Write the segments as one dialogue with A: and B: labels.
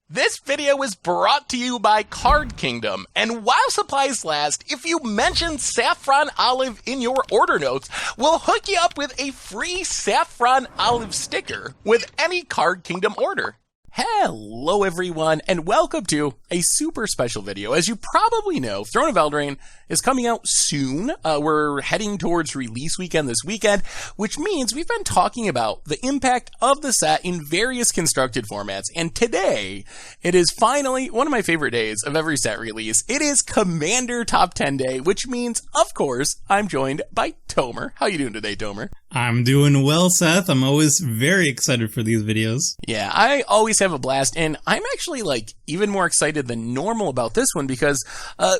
A: This video is brought to you by Card Kingdom, and while supplies last, if you mention Saffron Olive in your order notes, we'll hook you up with a free Saffron Olive sticker with any Card Kingdom order. Hello everyone, and welcome to a super special video. As you probably know, Throne of Eldraine is coming out soon. We're heading towards release weekend this weekend, which means we've been talking about the impact of the set in various constructed formats. And today, it is finally one of my favorite days of every set release. It is Commander Top 10 Day, which means, of course, I'm joined by Tomer. How you doing today, Tomer?
B: I'm doing well, Seth. I'm always very excited for these videos.
A: Yeah, I always have a blast, and I'm actually, even more excited than normal about this one because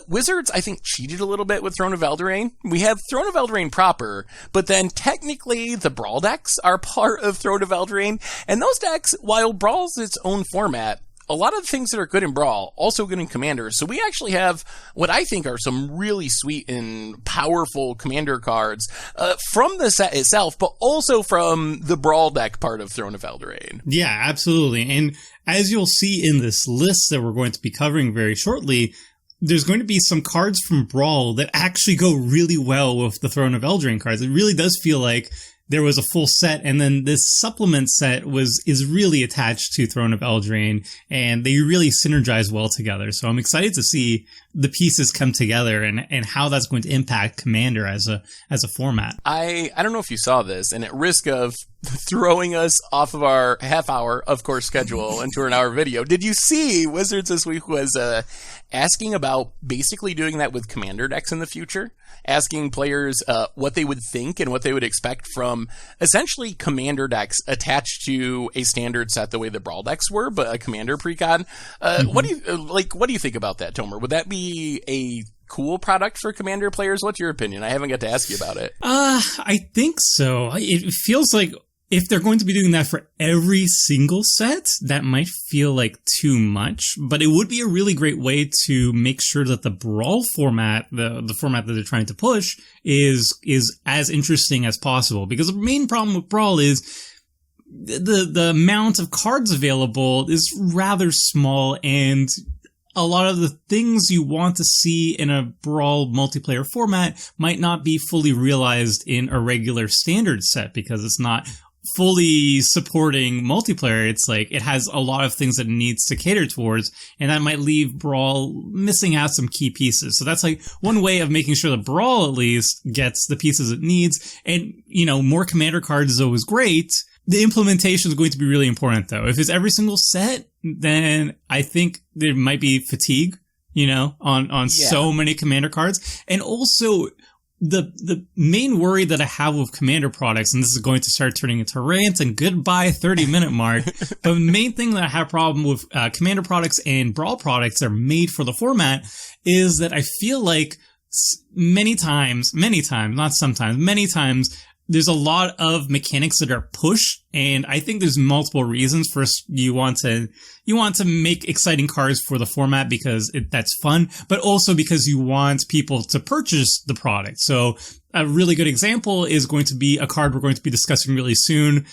A: Wizards, I think, cheated a little bit with Throne of Eldraine. We have Throne of Eldraine proper, but then technically the Brawl decks are part of Throne of Eldraine, and those decks, while Brawl's its own format, a lot of the things that are good in Brawl, also good in Commander. So we actually have what I think are some really sweet and powerful Commander cards from the set itself, but also from the Brawl deck part of Throne of Eldraine.
B: Yeah, absolutely. And as you'll see in this list that we're going to be covering very shortly, there's going to be some cards from Brawl that actually go really well with the Throne of Eldraine cards. It really does feel like there was a full set, and then this supplement set is really attached to Throne of Eldraine, and they really synergize well together. So I'm excited to see the pieces come together and how that's going to impact Commander as a format.
A: I don't know if you saw this, and at risk of throwing us off of our half-hour, of course, schedule into an hour video, did you see Wizards this week was asking about basically doing that with Commander decks in the future? Asking players what they would think and what they would expect from essentially Commander decks attached to a standard set the way the Brawl decks were, but a Commander precon. What do you think about that, Tomer? Would that be a cool product for Commander players? What's your opinion? I haven't got to ask you about it.
B: I think so. It feels like if they're going to be doing that for every single set, that might feel like too much, but it would be a really great way to make sure that the Brawl format, the format that they're trying to push, is as interesting as possible. Because the main problem with Brawl is the amount of cards available is rather small, and a lot of the things you want to see in a Brawl multiplayer format might not be fully realized in a regular standard set because it's not fully supporting multiplayer. It's like it has a lot of things that it needs to cater towards, and that might leave Brawl missing out some key pieces. So that's like one way of making sure that Brawl at least gets the pieces it needs. And, more Commander cards is always great. The implementation is going to be really important, though. If it's every single set, then I think there might be fatigue, on so many Commander cards. And also, the main worry that I have with Commander products, and this is going to start turning into rant and goodbye 30-minute mark, but the main thing that I have a problem with Commander products and Brawl products that are made for the format is that I feel like many times, not sometimes, many times, there's a lot of mechanics that are pushed, and I think there's multiple reasons. First, you want to make exciting cards for the format because that's fun, but also because you want people to purchase the product. So a really good example is going to be a card we're going to be discussing really soon,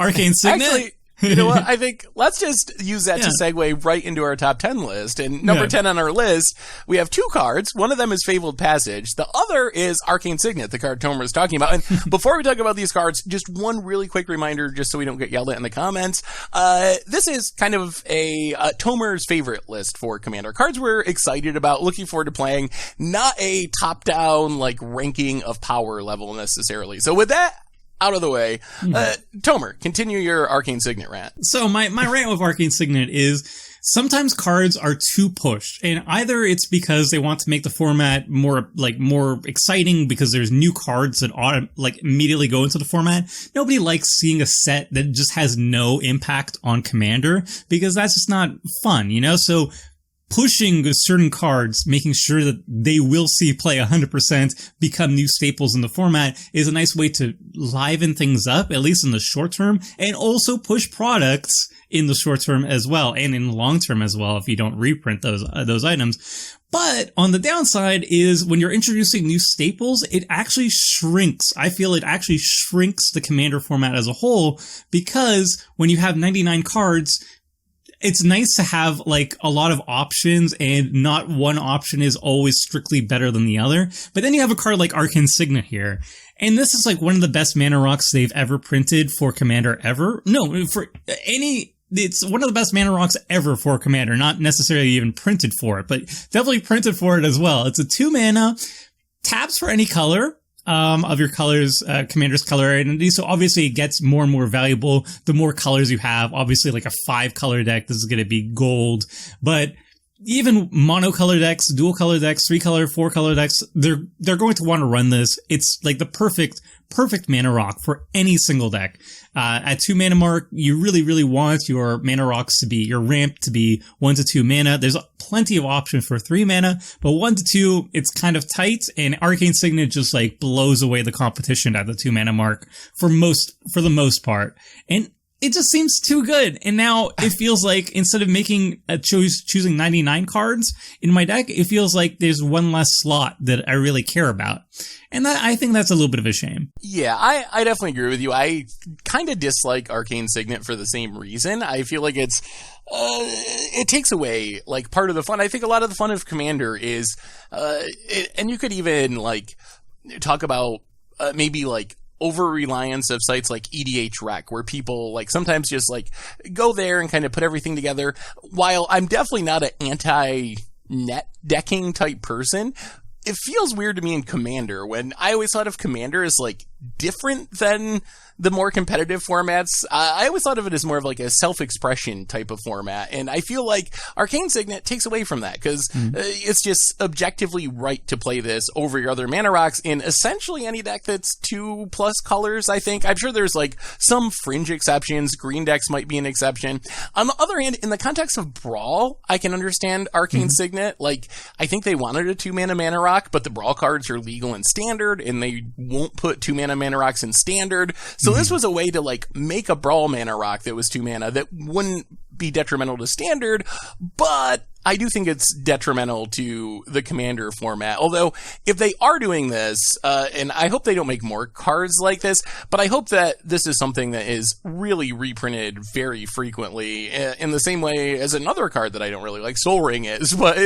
B: Arcane Signet.
A: Actually, you know what? I think let's just use that to segue right into our top 10 list. And number 10 on our list, we have two cards. One of them is Fabled Passage. The other is Arcane Signet, the card Tomer was talking about. And before we talk about these cards, just one really quick reminder, just so we don't get yelled at in the comments. This is kind of a Tomer's favorite list for Commander cards we're excited about, looking forward to playing. Not a top-down, ranking of power level necessarily. So with that out of the way, Tomer, continue your Arcane Signet rant.
B: So my rant with Arcane Signet is sometimes cards are too pushed, and either it's because they want to make the format more exciting because there's new cards that immediately go into the format. Nobody likes seeing a set that just has no impact on Commander because that's just not fun, So pushing certain cards, making sure that they will see play 100%, become new staples in the format is a nice way to liven things up, at least in the short term, and also push products in the short term as well, and in the long term as well if you don't reprint those items. But on the downside is when you're introducing new staples, it actually shrinks. I feel it actually shrinks the Commander format as a whole, because when you have 99 cards, it's nice to have like a lot of options, and not one option is always strictly better than the other. But then you have a card like Arcane Signet here. And this is like one of the best mana rocks they've ever printed for Commander ever. No, for any, it's one of the best mana rocks ever for Commander, not necessarily even printed for it, but definitely printed for it as well. It's a 2 mana, taps for any color of your colors, Commander's color identity. So obviously it gets more and more valuable the more colors you have. Obviously like a 5 color deck, this is going to be gold, but even monocolor decks, dual color decks, 3 color, 4 color decks, they're going to want to run this. It's like the perfect mana rock for any single deck. At 2 mana mark, you really want your mana rocks to be, your ramp to be 1 to 2 mana. There's plenty of options for 3 mana, but 1 to 2, it's kind of tight, and Arcane Signet just like blows away the competition at the 2 mana mark for the most part. And it just seems too good. And now it feels like instead of making choosing 99 cards in my deck, it feels like there's one less slot that I really care about. And I think that's a little bit of a shame.
A: Yeah, I definitely agree with you. I kind of dislike Arcane Signet for the same reason. I feel like it takes away like part of the fun. I think a lot of the fun of Commander is, and you could even like talk about maybe like over-reliance of sites like EDH Rec, where people like sometimes just like go there and kind of put everything together. While I'm definitely not an anti-net decking type person, it feels weird to me in Commander when I always thought of Commander as like different than the more competitive formats. I always thought of it as more of like a self-expression type of format, and I feel like Arcane Signet takes away from that because it's just objectively right to play this over your other mana rocks in essentially any deck that's 2+ colors, I think. I'm sure there's like some fringe exceptions. Green decks might be an exception. On the other hand, in the context of Brawl, I can understand Arcane Signet. Like, I think they wanted a 2 mana rock, but the Brawl cards are legal in Standard, and they won't put 2 mana rocks in Standard. So this was a way to like make a Brawl mana rock that was 2 mana that wouldn't be detrimental to Standard, but I do think it's detrimental to the Commander format. Although, if they are doing this, and I hope they don't make more cards like this, but I hope that this is something that is really reprinted very frequently, in the same way as another card that I don't really like, Soul Ring is. But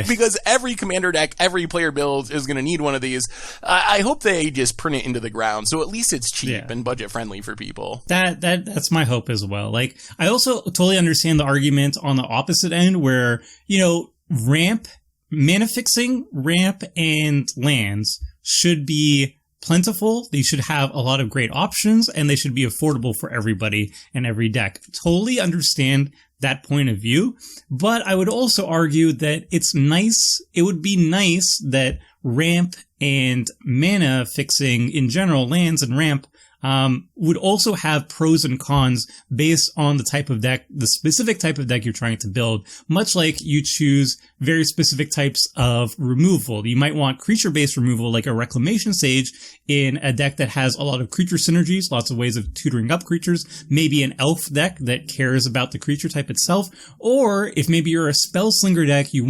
A: because every Commander deck, every player build is going to need one of these, I hope they just print it into the ground, so at least it's cheap and budget friendly for people.
B: That's my hope as well. Like, I also totally understand the argument on the opposite end where, you know, ramp, mana fixing, ramp, and lands should be plentiful. They should have a lot of great options, and they should be affordable for everybody and every deck. Totally understand that point of view, but I would also argue that it would be nice that ramp and mana fixing in general, lands and ramp, would also have pros and cons based on the type of deck, the specific type of deck you're trying to build, much like you choose very specific types of removal. You might want creature-based removal like a Reclamation Sage in a deck that has a lot of creature synergies, lots of ways of tutoring up creatures, maybe an elf deck that cares about the creature type itself, or if maybe you're a Spellslinger deck, you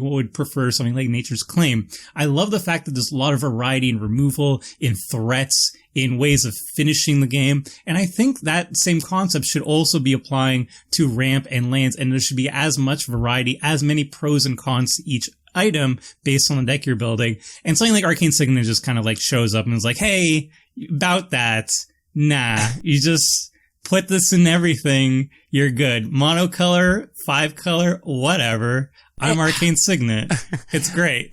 B: would prefer something like Nature's Claim. I love the fact that there's a lot of variety in removal, in threats, in ways of finishing the game. And I think that same concept should also be applying to ramp and lands, and there should be as much variety, as many pros and cons to each item based on the deck you're building. And something like Arcane Signet just kind of like shows up and is like, hey, about that, nah, you just put this in everything, you're good. Monocolor, 5 color, whatever. I'm Arcane Signet. It's great.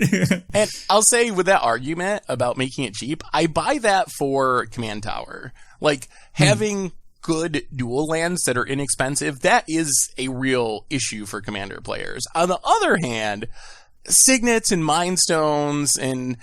A: And I'll say with that argument about making it cheap, I buy that for Command Tower. Like, having good dual lands that are inexpensive, that is a real issue for Commander players. On the other hand, Signets and Mind Stones and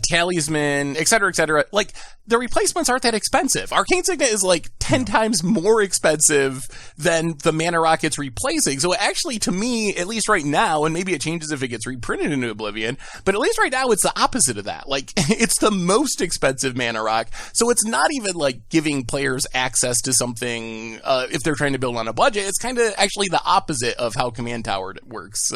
A: Talisman, et cetera, like, the replacements aren't that expensive. Arcane Signet is like 10 times more expensive than the mana rock it's replacing. So actually, to me, at least right now, and maybe it changes if it gets reprinted into Oblivion, but at least right now, it's the opposite of that. Like, it's the most expensive mana rock. So it's not even like giving players access to something if they're trying to build on a budget. It's kind of actually the opposite of how Command Tower works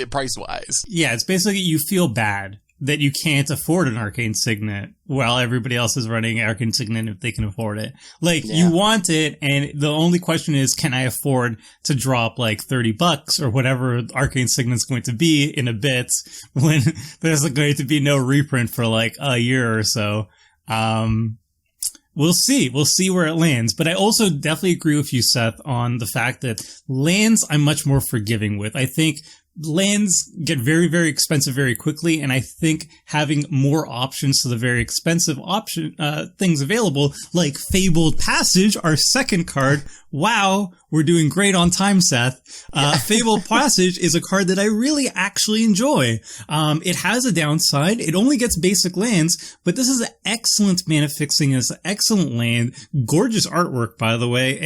A: price-wise.
B: Yeah, it's basically you feel bad that you can't afford an Arcane Signet while everybody else is running Arcane Signet if they can afford it. Like, you want it, and the only question is, can I afford to drop like $30 or whatever Arcane Signet's going to be in a bit when there's going to be no reprint for like a year or so? We'll see. We'll see where it lands. But I also definitely agree with you, Seth, on the fact that lands I'm much more forgiving with. I think lands get very, very expensive very quickly, and I think having more options to the very expensive things available, like Fabled Passage, our second card. Wow, we're doing great on time, Seth. Fabled Passage is a card that I really actually enjoy. It has a downside. It only gets basic lands, but this is an excellent mana fixing. It's an excellent land. Gorgeous artwork, by the way.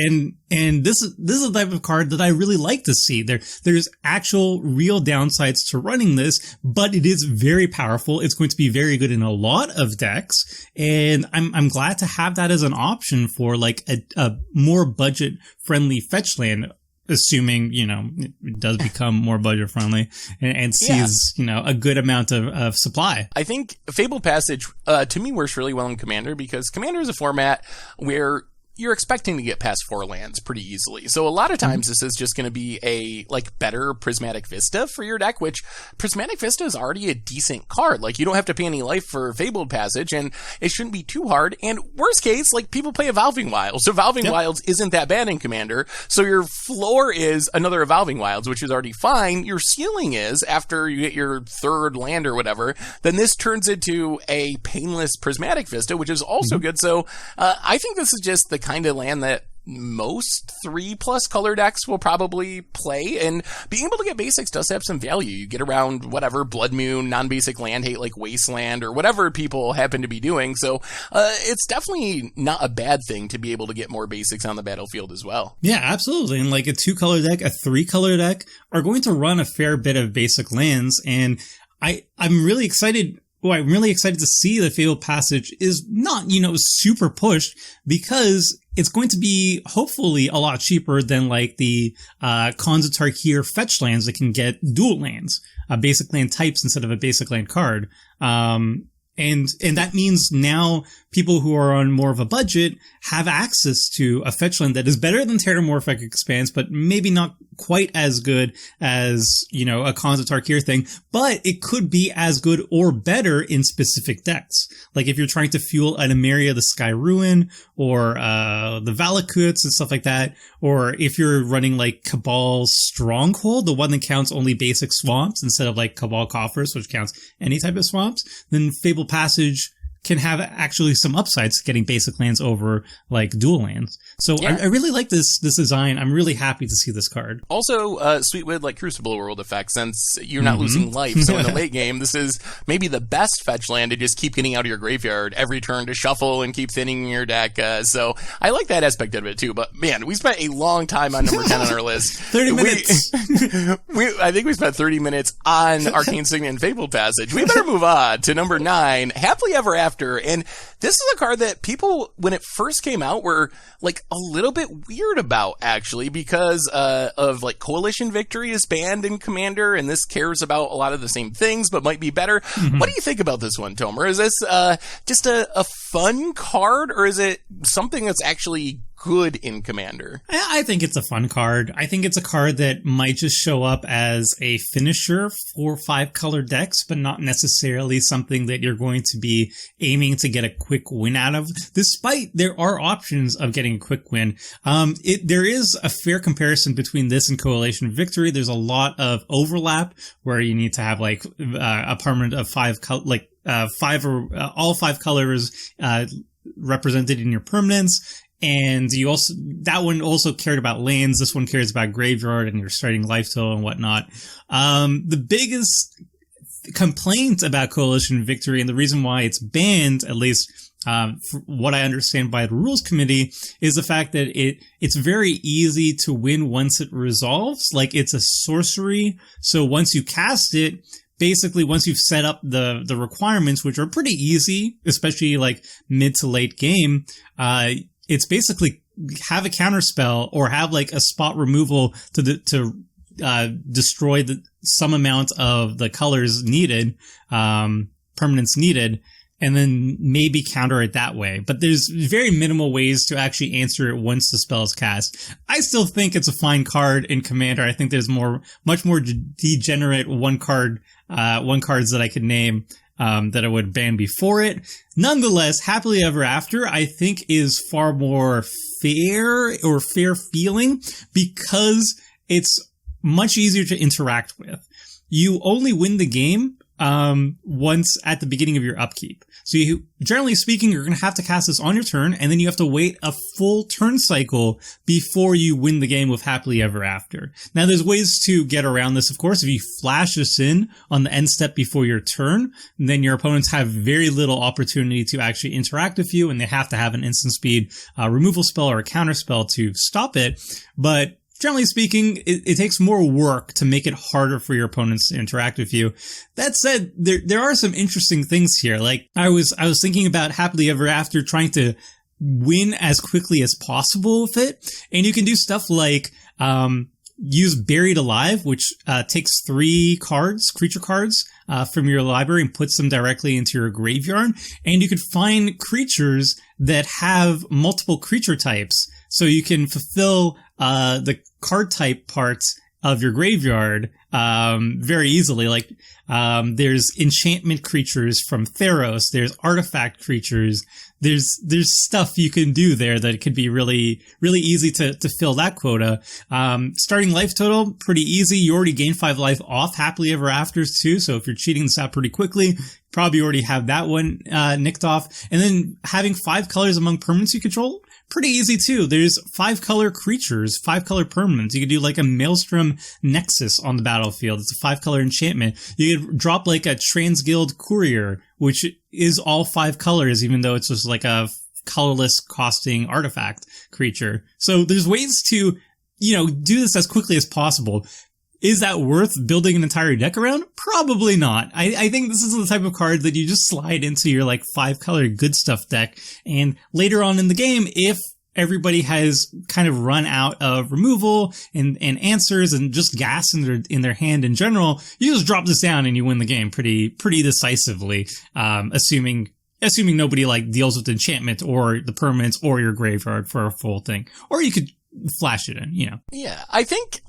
B: And this is the type of card that I really like to see. There's actual real downsides to running this, but it is very powerful. It's going to be very good in a lot of decks. And I'm glad to have that as an option for like a more budget friendly fetch land, assuming, it does become more budget friendly and sees, a good amount of supply.
A: I think Fabled Passage, to me, works really well in Commander, because Commander is a format where you're expecting to get past 4 lands pretty easily. So a lot of times this is just going to be a better Prismatic Vista for your deck, which Prismatic Vista is already a decent card. Like, you don't have to pay any life for Fabled Passage, and it shouldn't be too hard. And worst case, people play Evolving Wilds. So Evolving Wilds isn't that bad in Commander. So your floor is another Evolving Wilds, which is already fine. Your ceiling is, after you get your 3rd land or whatever, then this turns into a painless Prismatic Vista, which is also good. So I think this is just the kind of land that most 3+ color decks will probably play, and being able to get basics does have some value. You get around whatever Blood Moon, non-basic land hate like Wasteland, or whatever people happen to be doing. So it's definitely not a bad thing to be able to get more basics on the battlefield as well.
B: Yeah, absolutely. And like a 2-color deck, a 3-color deck are going to run a fair bit of basic lands, and I'm really excited. Well, I'm really excited to see the Fabled Passage is not, super pushed, because it's going to be hopefully a lot cheaper than like the Khans of Tarkir fetch lands that can get dual lands, basic land types instead of a basic land card. And that means now people who are on more of a budget have access to a fetch land that is better than Terramorphic Expanse, but maybe not quite as good as, a Khans of Tarkir thing, but it could be as good or better in specific decks. Like if you're trying to fuel an Emeria the Sky Ruin, or the Valakuts and stuff like that, or if you're running like Cabal Stronghold, the one that counts only basic swamps instead of like Cabal Coffers, which counts any type of swamps, then Fabled Passage can have actually some upsides to getting basic lands over like dual lands. So I really like this design. I'm really happy to see this card.
A: Also, sweet with like Crucible World effect, since you're not losing life. So in the late game, this is maybe the best fetch land to just keep getting out of your graveyard every turn to shuffle and keep thinning your deck. So I like that aspect of it too. But man, we spent a long time on number 10 on our list.
B: 30 minutes.
A: I think we spent 30 minutes on Arcane Signet and Fabled Passage. We better move on to number 9, Happily Ever After. And this is a card that people, when it first came out, were like a little bit weird about, actually, because of like Coalition Victory is banned in Commander, and this cares about a lot of the same things, but might be better. What do you think about this one, Tomer? Is this just a fun card, or is it something that's actually good in Commander?
B: I think it's a fun card. I think it's a card that might just show up as a finisher for 5-color decks, but not necessarily something that you're going to be aiming to get a quick win out of, despite there are options of getting a quick win. There is a fair comparison between this and Coalition Victory. There's a lot of overlap where you need to have like a permanent of 5 all 5 colors represented in your permanents. And that one also cared about lands. This one cares about graveyard and your starting life total and whatnot. The biggest complaint about Coalition Victory, and the reason why it's banned, at least from what I understand by the rules committee, is the fact that it's very easy to win once it resolves. Like, it's a sorcery. So once you cast it, basically, once you've set up the requirements, which are pretty easy, especially like mid to late game, it's basically have a counterspell or have like a spot removal to destroy some amount of the colors needed. permanents needed, and then maybe counter it that way. But there's very minimal ways to actually answer it once the spell is cast. I still think it's a fine card in Commander. I think there's much more degenerate one cards that I could name that I would ban before it. Nonetheless, Happily Ever After, I think, is far more fair or fair feeling because it's much easier to interact with. You only win the game once at the beginning of your upkeep. So generally speaking, you're going to have to cast this on your turn, and then you have to wait a full turn cycle before you win the game with Happily Ever After. Now, there's ways to get around this, of course. If you flash this in on the end step before your turn, then your opponents have very little opportunity to actually interact with you, and they have to have an instant speed removal spell or a counter spell to stop it. But generally speaking, it takes more work to make it harder for your opponents to interact with you. That said, there are some interesting things here. Like, I was thinking about Happily Ever After trying to win as quickly as possible with it. And you can do stuff like, use Buried Alive, which, takes 3 creature cards, from your library and puts them directly into your graveyard. And you could find creatures that have multiple creature types. So you can fulfill, the card type parts of your graveyard very easily. Like, there's enchantment creatures from Theros, there's artifact creatures, there's stuff you can do there that could be really, really easy to fill that quota. Starting life total, pretty easy. You already gain 5 life off Happily Ever Afters too, so if you're cheating this out pretty quickly, probably already have that one nicked off. And then having 5 colors among permanents you control, pretty easy too. There's 5 color creatures, 5 color permanents. You could do like a Maelstrom Nexus on the battlefield. It's a 5 color enchantment. You could drop like a Transguild Courier, which is all 5 colors, even though it's just like a colorless costing artifact creature. So there's ways to, do this as quickly as possible. Is that worth building an entire deck around? Probably not. I think this is the type of card that you just slide into your 5 color good stuff deck. And later on in the game, if everybody has kind of run out of removal and answers and just gas in their hand in general, you just drop this down and you win the game pretty decisively. Assuming nobody deals with enchantment or the permanents or your graveyard for a full thing. Or you could flash it in,
A: Yeah, I think,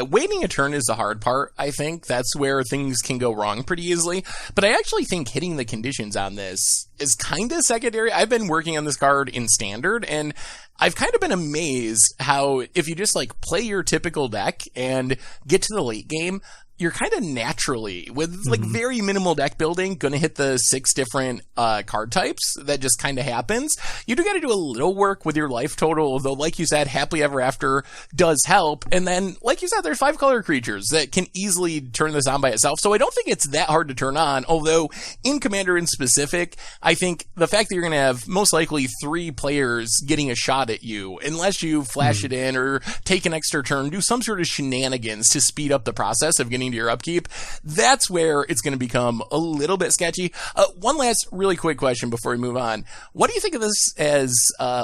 A: waiting a turn is the hard part. I think that's where things can go wrong pretty easily. But I actually think hitting the conditions on this is kind of secondary. I've been working on this card in Standard, and I've kind of been amazed how if you just play your typical deck and get to the late game, you're kind of naturally, with very minimal deck building, going to hit the 6 different card types. That just kind of happens. You do got to do a little work with your life total, though, like you said, Happily Ever After does help. And then, like you said, there's 5 color creatures that can easily turn this on by itself. So I don't think it's that hard to turn on. Although, in Commander in specific, I think the fact that you're going to have most likely 3 players getting a shot at you, unless you flash it in or take an extra turn, do some sort of shenanigans to speed up the process of getting to your upkeep, that's where it's going to become a little bit sketchy. One last really quick question before we move on. What do you think of this as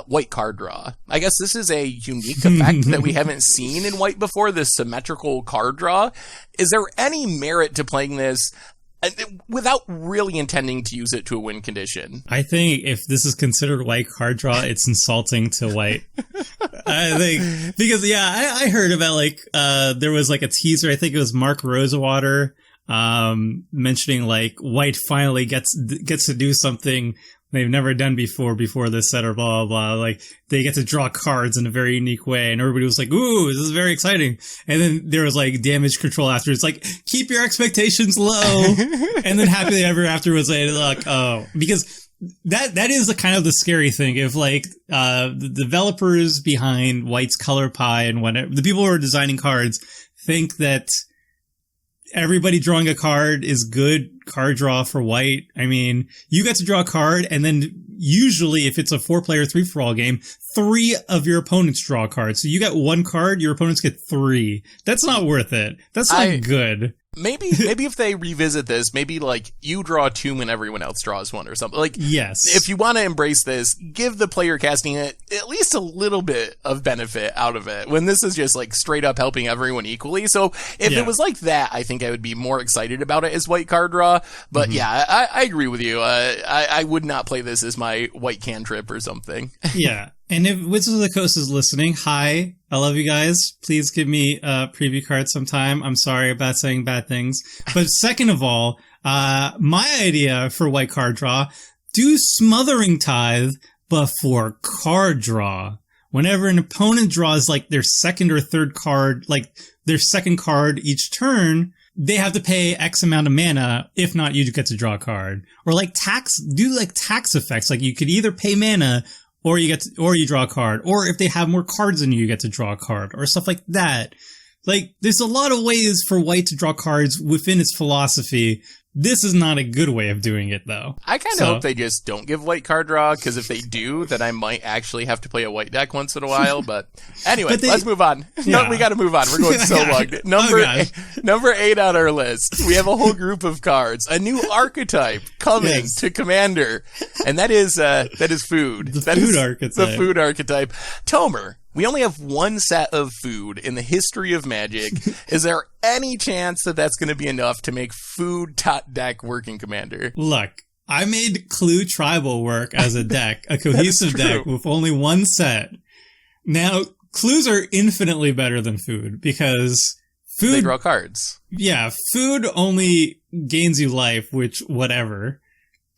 A: white card draw? I guess this is a unique effect that we haven't seen in white before, this symmetrical card draw. Is there any merit to playing this without really intending to use it to a win condition?
B: I think if this is considered white card draw, it's insulting to white. I think, because I heard about there was a teaser, I think it was Mark Rosewater, mentioning white finally gets to do something they've never done before this set, or blah, blah, blah. They get to draw cards in a very unique way, and everybody was like, ooh, this is very exciting. And then there was damage control after. It's keep your expectations low. And then Happily Ever After was because that is the kind of the scary thing. If the developers behind White's Color Pie and whatever, the people who are designing cards think that everybody drawing a card is good card draw for white. I mean, you get to draw a card, and then usually if it's a 4-player 3-for-all game, 3 of your opponents draw a card. So you get 1 card, your opponents get 3. That's not worth it. That's not good.
A: Maybe if they revisit this, maybe like you draw a 2 when everyone else draws 1 or something. Like,
B: yes.
A: If you want to embrace this, give the player casting it at least a little bit of benefit out of it when this is just like straight up helping everyone equally. So if it was like that, I think I would be more excited about it as white card draw. But I agree with you. I would not play this as my white cantrip or something.
B: Yeah. And if Wizards of the Coast is listening, hi, I love you guys. Please give me a preview card sometime. I'm sorry about saying bad things. But second of all, my idea for white card draw, do Smothering Tithe, but for card draw. Whenever an opponent draws like their second or third card, like their second card each turn, they have to pay X amount of mana. If not, you get to draw a card. Or like do tax effects. Like you could either pay mana or you draw a card, or if they have more cards than you get to draw a card, or stuff like that. Like, there's a lot of ways for white to draw cards within its philosophy. This is not a good way of doing it, though.
A: I kind of hope they just don't give white card draw, because if they do, then I might actually have to play a white deck once in a while. But anyway, let's move on. Yeah. No, we got to move on. We're going so long. Number 8 on our list. We have a whole group of cards. A new archetype coming to Commander, and that is food. The food archetype. Tomer. We only have 1 set of food in the history of Magic. Is there any chance that that's going to be enough to make food top deck working Commander?
B: Look, I made Clue Tribal work as a deck, a cohesive deck with only 1 set. Now, clues are infinitely better than food because food...
A: They draw cards.
B: Yeah, food only gains you life, which whatever.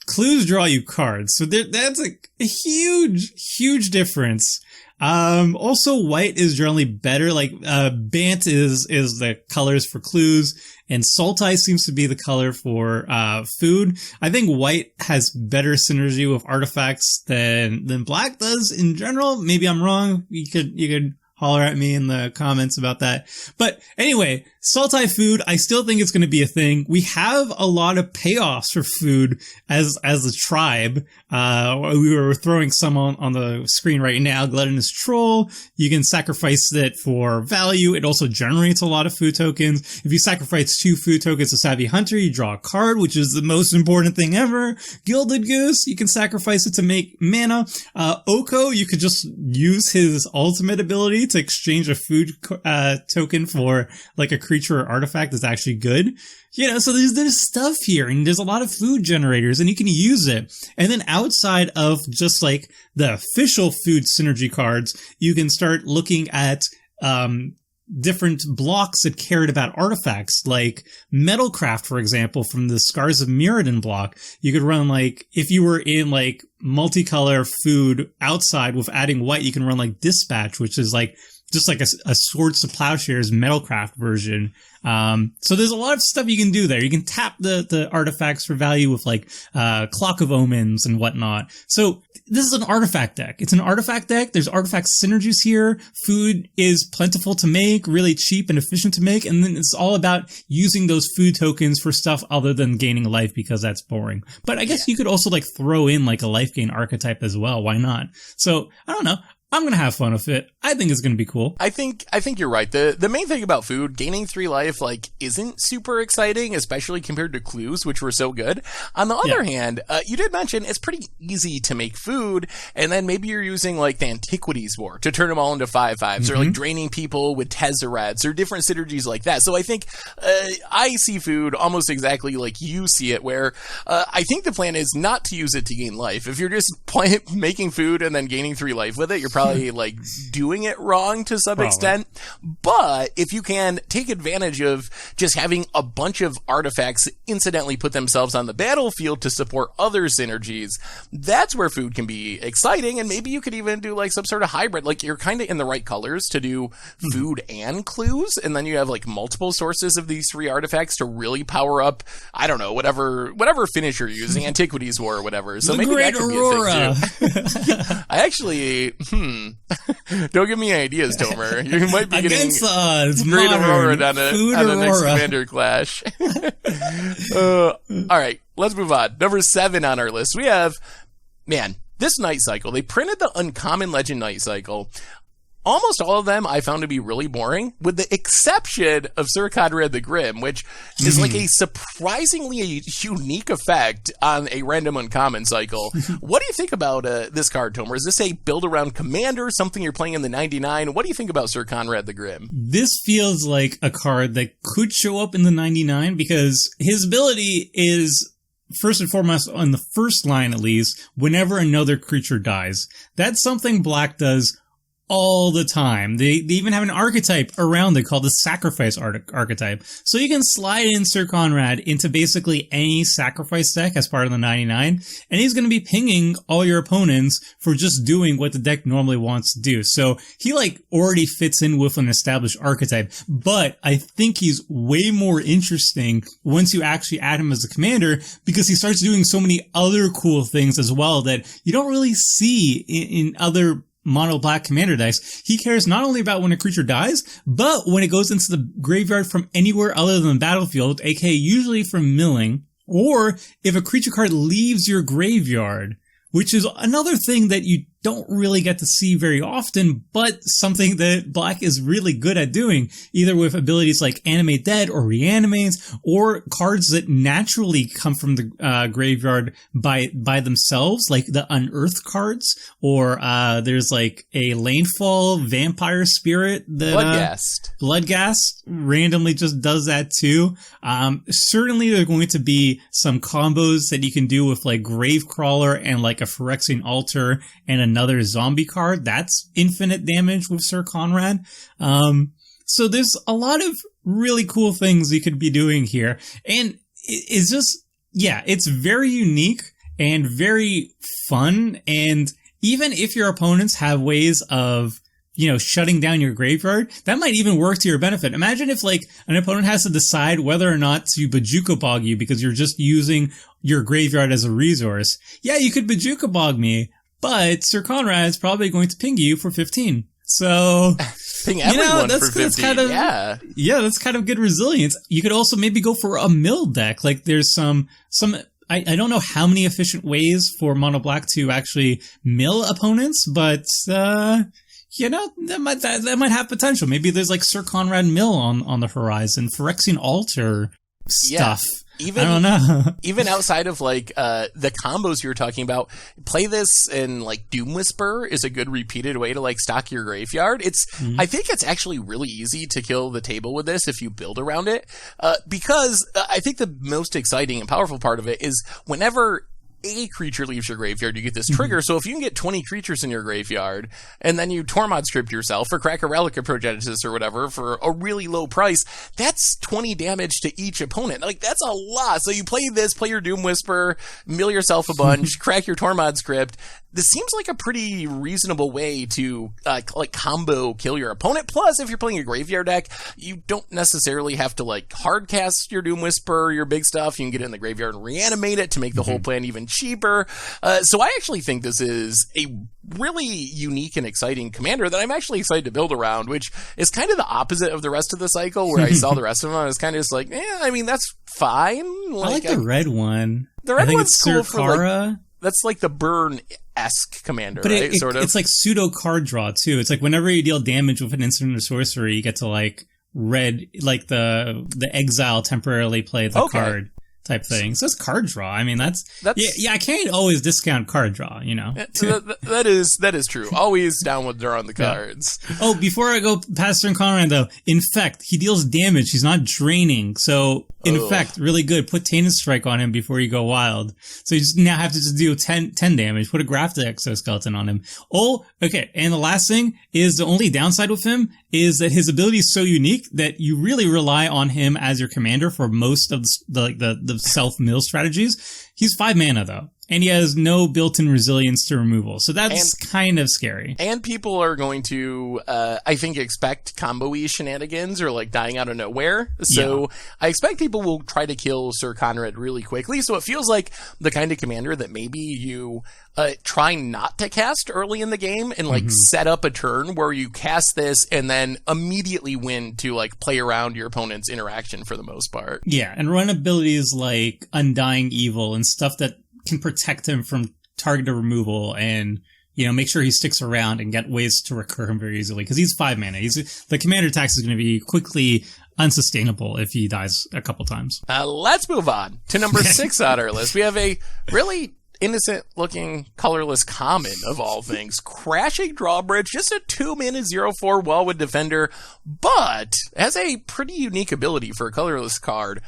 B: Clues draw you cards. So that's a huge, huge difference. Also white is generally better, like, Bant is the colors for clues, and Sultai seems to be the color for, food. I think white has better synergy with artifacts than black does in general. Maybe I'm wrong. You could holler at me in the comments about that. But anyway, Sultai food, I still think it's going to be a thing. We have a lot of payoffs for food as a tribe. We were throwing some on the screen right now. Gluttonous Troll. You can sacrifice it for value. It also generates a lot of food tokens. If you sacrifice 2 food tokens to Savvy Hunter, you draw a card, which is the most important thing ever. Gilded Goose, you can sacrifice it to make mana. Oko, you could just use his ultimate ability to exchange a food token for like a creature or artifact that's actually good. You know, so there's stuff here, and there's a lot of food generators, and you can use it. And then outside of just like the official food synergy cards, you can start looking at different blocks that cared about artifacts, like Metalcraft, for example, from the Scars of Mirrodin block. You could run like, if you were in like multicolor food outside with adding white, you can run like Dispatch, which is like just like a Swords to Plowshares Metalcraft version. So there's a lot of stuff you can do there. You can tap the artifacts for value with like, Clock of Omens and whatnot. So this is an artifact deck. It's an artifact deck. There's artifact synergies here. Food is plentiful to make, really cheap and efficient to make. And then it's all about using those food tokens for stuff other than gaining life, because that's boring. But I guess you could also like throw in like a life gain archetype as well. Why not? So I don't know. I'm going to have fun with it. I think it's going to be cool.
A: I think you're right. The main thing about food, gaining 3 life, like, isn't super exciting, especially compared to clues, which were so good. On the other hand, you did mention it's pretty easy to make food, and then maybe you're using, like, the Antiquities War to turn them all into 5/5s, or, like, draining people with Tezzerets, or different synergies like that. So I think, I see food almost exactly like you see it, where, I think the plan is not to use it to gain life. If you're just making food and then gaining 3 life with it, you're probably like doing it wrong to some extent. But if you can take advantage of just having a bunch of artifacts incidentally put themselves on the battlefield to support other synergies, that's where food can be exciting. And maybe you could even do like some sort of hybrid, like you're kind of in the right colors to do food and clues, and then you have like multiple sources of these 3 artifacts to really power up, I don't know, whatever finish you're using, Antiquities War or whatever. So
B: the
A: maybe
B: Great
A: that could
B: Aurora.
A: be a thing too. I actually don't give me ideas, Tomer. You might be getting
B: against odds.
A: Great Aurora on
B: Aurora.
A: a next Commander Clash. All right, let's move on. Number 7 on our list, we have, this Night Cycle. They printed the Uncommon Legend Night Cycle. almost all of them I found to be really boring, with the exception of Sir Conrad the Grim, which is like a surprisingly unique effect on a random uncommon cycle. What do you think about this card, Tomer? Is this a build-around commander, something you're playing in the 99? What do you think about Sir Conrad the Grim?
B: This feels like a card that could show up in the 99 because his ability is, first and foremost, on the first line at least, whenever another creature dies. That's something Black does all the time. They even have an archetype around it called the Sacrifice archetype. So you can slide in Sir Conrad into basically any Sacrifice deck as part of the 99, and he's going to be pinging all your opponents for just doing what the deck normally wants to do. So he already fits in with an established archetype, but I think he's way more interesting once you actually add him as a commander, because he starts doing so many other cool things as well that you don't really see in other mono black commander decks. He cares not only about when a creature dies, but when it goes into the graveyard from anywhere other than the battlefield, aka usually from milling, or if a creature card leaves your graveyard, which is another thing that you don't really get to see very often, but something that Black is really good at doing, either with abilities like Animate Dead or Reanimate, or cards that naturally come from the graveyard by themselves, like the Unearth cards, or there's like a Lanefall Vampire Spirit that Bloodghast randomly just does that too. Certainly there are going to be some combos that you can do with like Gravecrawler and like a Phyrexian Altar and another zombie card. That's infinite damage with Sir Conrad. So there's a lot of really cool things you could be doing here. And it's just, yeah, it's very unique and very fun. And even if your opponents have ways of, shutting down your graveyard, that might even work to your benefit. Imagine if like an opponent has to decide whether or not to Bojuka Bog you because you're just using your graveyard as a resource. Yeah, you could Bojuka Bog me, but Sir Conrad is probably going to ping you for 15. So,
A: ping everyone for 15.
B: That's kind of, that's kind of good resilience. You could also maybe go for a mill deck. Like there's some, I don't know how many efficient ways for Mono Black to actually mill opponents, but, that might have potential. Maybe there's like Sir Conrad mill on the horizon, Phyrexian Altar stuff.
A: Yeah.
B: I don't know.
A: Even outside of like the combos you were talking about, play this in like Doom Whisper is a good repeated way to like stock your graveyard. I think it's actually really easy to kill the table with this if you build around it, because I think the most exciting and powerful part of it is whenever a creature leaves your graveyard, you get this trigger. So if you can get 20 creatures in your graveyard, and then you Tormod script yourself or crack a Relic of Progenesis or whatever for a really low price, that's 20 damage to each opponent. Like, that's a lot. So you play this, play your Doom Whisper, mill yourself a bunch, crack your Tormod script. This seems like a pretty reasonable way to like combo kill your opponent. Plus, if you're playing a graveyard deck, you don't necessarily have to like hard cast your Doom Whisper, your big stuff. You can get it in the graveyard and reanimate it to make the whole plan even cheaper. So I actually think this is a really unique and exciting commander that I'm actually excited to build around, which is kind of the opposite of the rest of the cycle where I saw the rest of them. I was kind of just like, that's fine. Like,
B: I like the red one.
A: The red one's cool for
B: like,
A: that's like the Burn-esque commander,
B: but
A: right? Sort of.
B: It's like pseudo card draw too. It's like whenever you deal damage with an instant or sorcery, you get to like red, like the exile temporarily play the card type thing. So it's card draw. I mean, that's I can't always discount card draw,
A: that is true. Always down with drawing the cards.
B: Yeah. Oh, before I go past Sir Conrad though, Infect, he deals damage. He's not draining. So Infect, really good. Put Tainted Strike on him before you go wild. So you just now have to just do 10 damage. Put a Grafted Exoskeleton on him. Oh, okay. And the last thing is the only downside with him is that his ability is so unique that you really rely on him as your commander for most of the self-mill strategies. He's 5 mana though. And he has no built-in resilience to removal. So that's kind of scary. And
A: people are going to, I think, expect combo-y shenanigans or like dying out of nowhere. So I expect people will try to kill Sir Conrad really quickly. So it feels like the kind of commander that maybe you try not to cast early in the game and like set up a turn where you cast this and then immediately win to like play around your opponent's interaction for the most part.
B: Yeah, and run abilities like Undying Evil and stuff that can protect him from targeted removal and make sure he sticks around and get ways to recur him very easily, because he's 5 mana. The commander tax is going to be quickly unsustainable if he dies a couple times.
A: Let's move on to number 6 on our list. We have a really innocent-looking, colorless common, of all things. Crashing Drawbridge, just a 2-mana 0/4 Wildwood Defender, but has a pretty unique ability for a colorless card.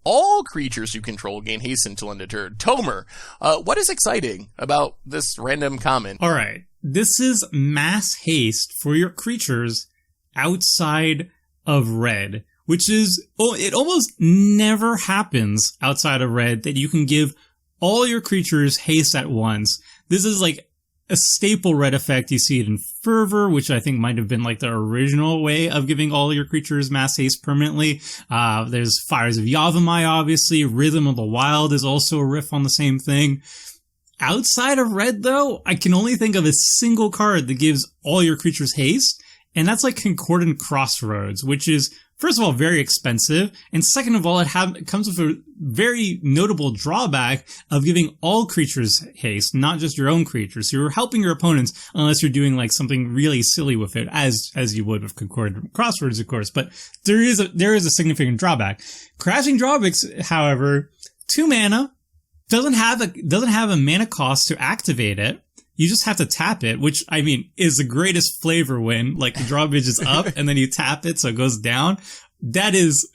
A: All creatures you control gain haste until end of turn. Tomer, what is exciting about this random common?
B: All right. This is mass haste for your creatures outside of red, which is, it almost never happens outside of red that you can give all your creatures haste at once. This is like a staple red effect. You see it in Fervor, which I think might have been like the original way of giving all your creatures mass haste permanently. There's Fires of Yavimaya, obviously. Rhythm of the Wild is also a riff on the same thing. Outside of red, though, I can only think of a single card that gives all your creatures haste, and that's like Concordant Crossroads, which is, first of all, very expensive, and second of all, it comes with a very notable drawback of giving all creatures haste, not just your own creatures. So you're helping your opponents unless you're doing like something really silly with it, as you would with Concordant Crossroads, of course. But there is a significant drawback. Crashing Drawbridge, however, 2 mana, doesn't have a mana cost to activate it. You just have to tap it, which, I mean, is the greatest flavor win. Like, the drawbridge is up, and then you tap it so it goes down. That is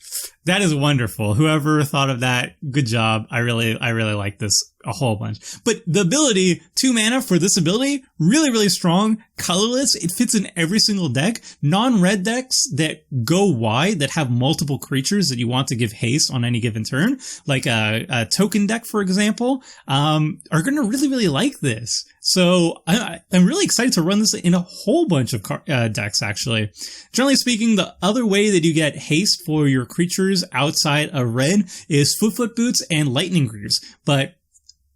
B: wonderful. Whoever thought of that, good job. I really like this a whole bunch. But the ability, 2 mana for this ability, really, really strong, colorless. It fits in every single deck. Non-red decks that go wide, that have multiple creatures that you want to give haste on any given turn, like a token deck, for example, are going to really, really like this. So I'm really excited to run this in a whole bunch of decks, actually. Generally speaking, the other way that you get haste for your creatures outside of red is Foot Boots and Lightning Greaves. But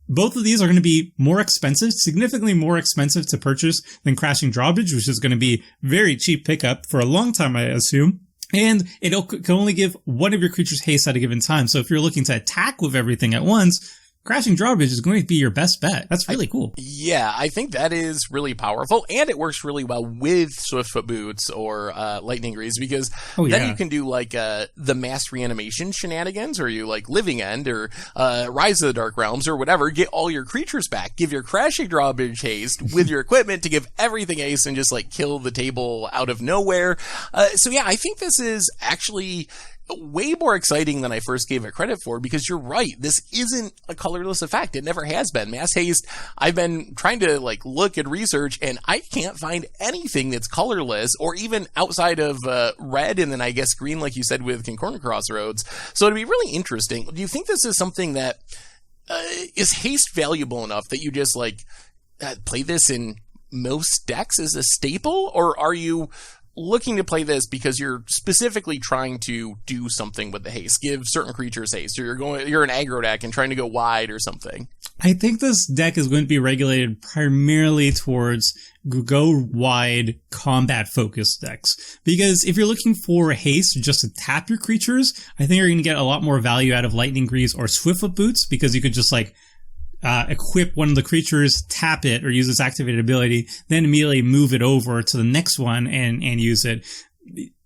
B: both of these are going to be more expensive, significantly more expensive to purchase than Crashing Drawbridge, which is going to be very cheap pickup for a long time, I assume. And it can only give one of your creatures haste at a given time. So if you're looking to attack with everything at once, Crashing Drawbridge is going to be your best bet. That's really cool.
A: Yeah, I think that is really powerful, and it works really well with Swiftfoot Boots or Lightning Greaves, because then you can do like the mass reanimation shenanigans, or you like Living End or Rise of the Dark Realms or whatever, get all your creatures back, give your Crashing Drawbridge haste with your equipment to give everything haste and just like kill the table out of nowhere. So yeah, I think this is actually way more exciting than I first gave it credit for, because you're right. This isn't a colorless effect. It never has been. Mass haste, I've been trying to like look and research, and I can't find anything that's colorless, or even outside of red, and then I guess green, like you said, with Concordant Crossroads. So it'd be really interesting. Do you think this is something that is haste valuable enough that you just like play this in most decks as a staple, or are you looking to play this because you're specifically trying to do something with the haste, give certain creatures haste, or you're an aggro deck and trying to go wide or something?
B: I think this deck is going to be regulated primarily towards go wide combat focused decks, because if you're looking for haste just to tap your creatures, I think you're going to get a lot more value out of Lightning Greaves or Swiftfoot Boots, because you could just like equip one of the creatures, tap it, or use its activated ability, then immediately move it over to the next one and use it.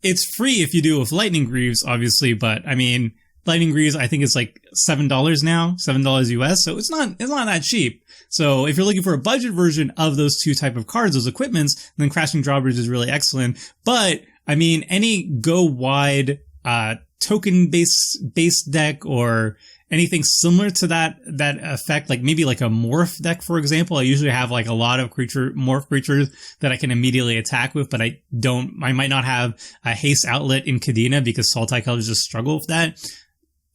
B: It's free if you do it with Lightning Greaves, obviously, but I mean, Lightning Greaves, I think it's like $7 now, $7 US, so it's not that cheap. So if you're looking for a budget version of those two type of cards, those equipments, then Crashing Drawbridge is really excellent. But I mean, any go wide token based deck, or anything similar to that effect, like maybe like a morph deck, for example. I usually have like a lot of morph creatures that I can immediately attack with, but I might not have a haste outlet in Kadena, because Sultai colors just struggle with that.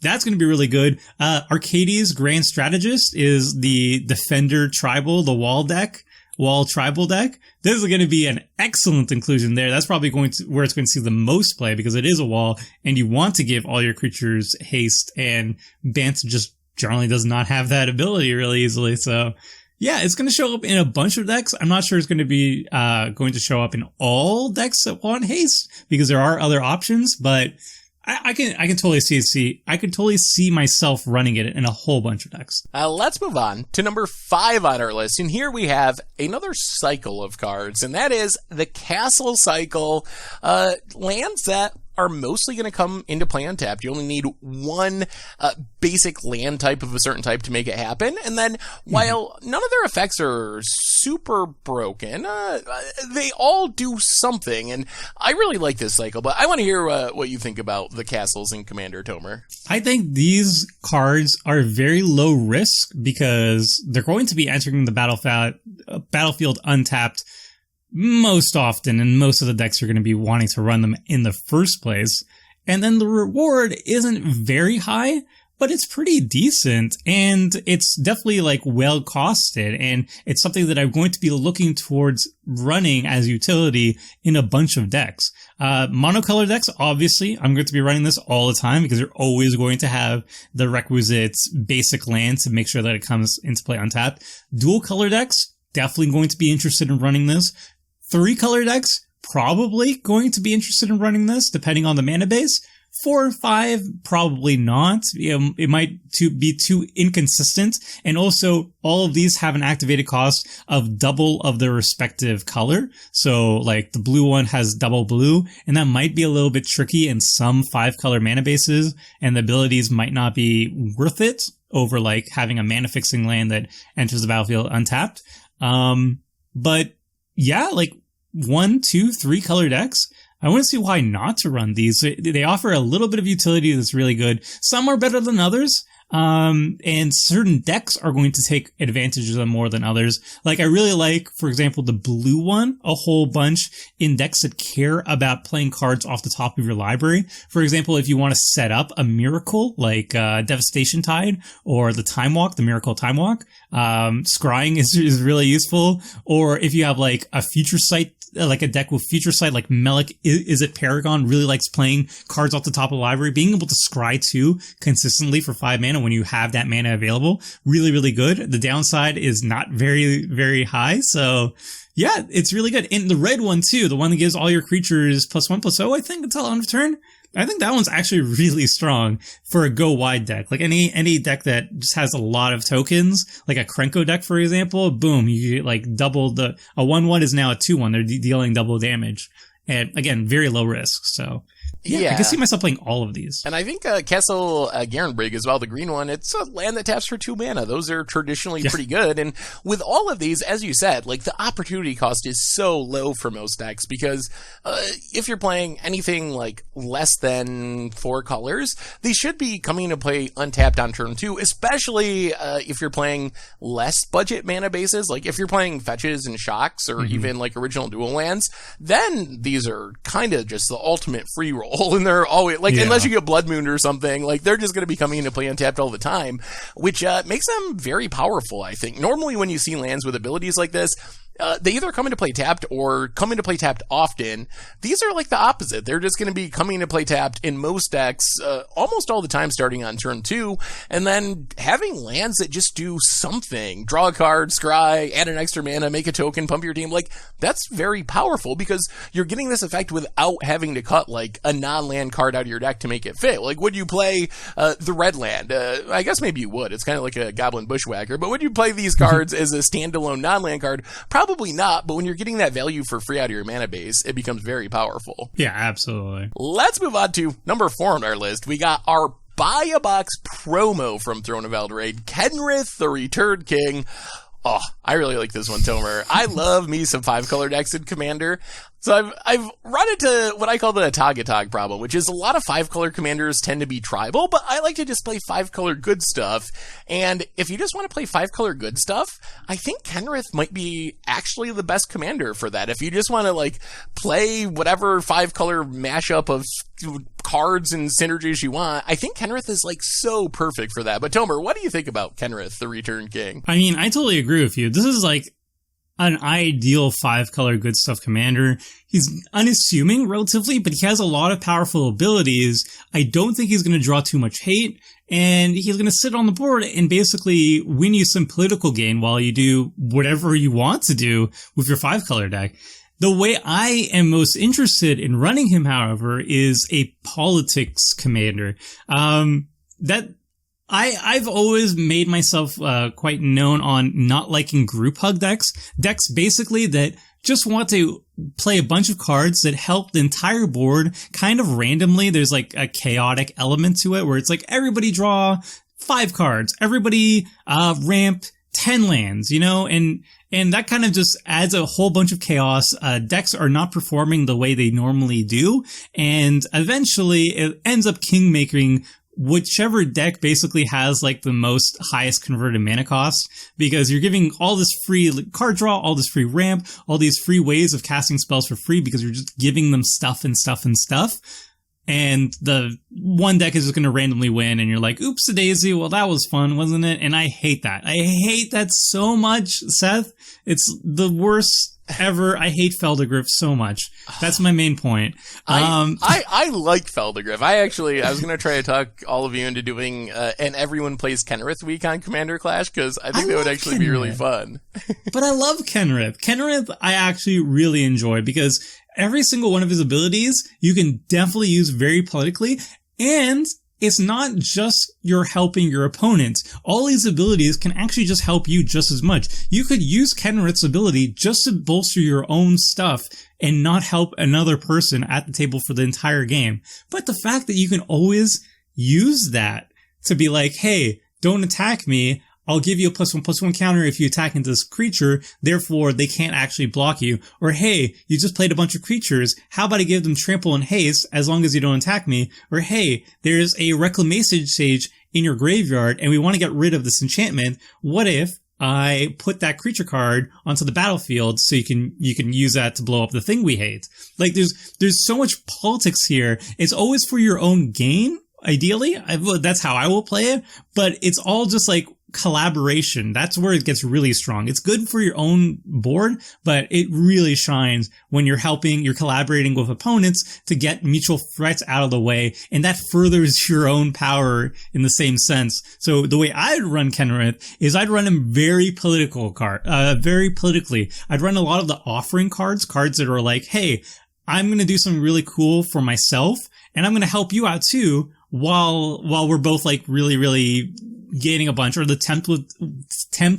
B: That's going to be really good. Arcades Grand Strategist is the Defender Tribal, the wall tribal deck. This is going to be an excellent inclusion there. That's probably where it's going to see the most play, because it is a wall and you want to give all your creatures haste, and Bant just generally does not have that ability really easily. So yeah, it's going to show up in a bunch of decks. I'm not sure it's going to be going to show up in all decks that want haste, because there are other options, but I can totally I could totally see myself running it in a whole bunch of decks.
A: Let's move on to number 5 on our list. And here we have another cycle of cards, and that is the Castle Cycle. Lands that are mostly going to come into play untapped. You only need one basic land type of a certain type to make it happen. And then while none of their effects are super broken, they all do something. And I really like this cycle, but I want to hear what you think about the castles in Commander, Tomer.
B: I think these cards are very low risk because they're going to be entering the battlefield untapped most often, and most of the decks are going to be wanting to run them in the first place. And then the reward isn't very high, but it's pretty decent, and it's definitely like well costed, and it's something that I'm going to be looking towards running as utility in a bunch of decks. Monocolor decks, obviously, I'm going to be running this all the time because you're always going to have the requisite basic land to make sure that it comes into play untapped. Dual color decks, definitely going to be interested in running this. 3-color decks, probably going to be interested in running this, depending on the mana base. 4 or 5, probably not. It might be too inconsistent. And also, all of these have an activated cost of double of their respective color. So, like, the blue one has double blue, and that might be a little bit tricky in some 5-color mana bases, and the abilities might not be worth it over, like, having a mana-fixing land that enters the battlefield untapped. But yeah, like 1, 2, 3-color decks, I wouldn't see why not to run these. They offer a little bit of utility that's really good. Some are better than others. And certain decks are going to take advantage of them more than others. Like, I really like, for example, the blue one a whole bunch in decks that care about playing cards off the top of your library. For example, if you want to set up a miracle like Devastation Tide or the Time Walk, the Miracle Time Walk, scrying is really useful. Or if you have like a Future Sight, like a deck with Future Sight, like Melik, is it Paragon, really likes playing cards off the top of the library. Being able to scry 2 consistently for 5 mana when you have that mana available, really, really good. The downside is not very, very high. So yeah, it's really good. And the red one too, the one that gives all your creatures +1/+0, I think, until end of turn. I think that one's actually really strong for a go wide deck. Like any deck that just has a lot of tokens, like a Krenko deck, for example, boom, you get like double a 1/1 is now a 2/1. They're dealing double damage. And again, very low risk. So yeah, I can see myself playing all of these.
A: And I think Castle Garenbrig as well, the green one, it's a land that taps for 2 mana. Those are traditionally pretty good. And with all of these, as you said, like the opportunity cost is so low for most decks because if you're playing anything like less than 4 colors, they should be coming to play untapped on turn 2, especially if you're playing less budget mana bases. Like if you're playing fetches and shocks or even like original dual lands, then these are kind of just the ultimate free roll. And they're always like, unless you get Blood Moon or something, like they're just going to be coming into play untapped all the time, which makes them very powerful. I think normally when you see lands with abilities like this, they either come into play tapped or come into play tapped often. These are like the opposite. They're just going to be coming into play tapped in most decks almost all the time starting on turn 2, and then having lands that just do something. Draw a card, scry, add an extra mana, make a token, pump your team. Like, that's very powerful because you're getting this effect without having to cut like a non-land card out of your deck to make it fit. Like, would you play the red land? I guess maybe you would. It's kind of like a Goblin Bushwhacker. But would you play these cards as a standalone non-land card? Probably not, but when you're getting that value for free out of your mana base, it becomes very powerful.
B: Yeah, absolutely.
A: Let's move on to number 4 on our list. We got our buy a box promo from Throne of Eldraine, Kenrith the Returned King. Oh, I really like this one, Tomer. I love me some 5-color decks in Commander. So I've run into what I call the Atagatog problem, which is a lot of 5-color commanders tend to be tribal, but I like to just play 5-color good stuff. And if you just want to play 5-color good stuff, I think Kenrith might be actually the best commander for that. If you just want to like play whatever 5-color mashup of cards and synergies you want, I think Kenrith is like so perfect for that. But Tomer, what do you think about Kenrith, the Returned King?
B: I mean, I totally agree with you. This is like an ideal 5-color good stuff commander. He's unassuming relatively, but he has a lot of powerful abilities. I don't think he's going to draw too much hate, and he's going to sit on the board and basically win you some political gain while you do whatever you want to do with your 5-color deck. The way I am most interested in running him, however, is a politics commander. I've always made myself quite known on not liking group hug decks basically that just want to play a bunch of cards that help the entire board kind of randomly. There's like a chaotic element to it where it's like everybody draw 5 cards, everybody ramp 10 lands, you know, and that kind of just adds a whole bunch of chaos. Decks are not performing the way they normally do, and eventually it ends up king-making whichever deck basically has like the most highest converted mana cost, because you're giving all this free card draw, all this free ramp, all these free ways of casting spells for free because you're just giving them stuff and stuff and stuff. And the one deck is just going to randomly win, and you're like, oops, a daisy. Well, that was fun, wasn't it? And I hate that. I hate that so much, Seth. It's the worst ever. I hate Feldergriff so much. That's my main point.
A: I like Feldergriff. I was going to try to talk all of you into doing and everyone plays Kenrith week on Commander Clash, because I think that would actually be really fun.
B: But I love Kenrith. Kenrith I actually really enjoy because every single one of his abilities you can definitely use very politically, and it's not just you're helping your opponent. All these abilities can actually just help you just as much. You could use Kenrith's ability just to bolster your own stuff and not help another person at the table for the entire game. But the fact that you can always use that to be like, hey, don't attack me. I'll give you a +1/+1 counter if you attack into this creature, therefore they can't actually block you. Or hey, you just played a bunch of creatures, how about I give them trample and haste as long as you don't attack me? Or hey, there's a Reclamation Sage in your graveyard and we want to get rid of this enchantment. What if I put that creature card onto the battlefield so you can use that to blow up the thing we hate? Like there's so much politics here. It's always for your own gain, ideally. That's how I will play it, but it's all just like collaboration. That's where it gets really strong. It's good for your own board, but it really shines when you're collaborating with opponents to get mutual threats out of the way, and that furthers your own power in the same sense. So the way I'd run Kenrith is I'd run him very politically. I'd run a lot of the offering cards that are like, hey, I'm going to do something really cool for myself, and I'm going to help you out too, while we're both like really, really gaining a bunch. Or the tempt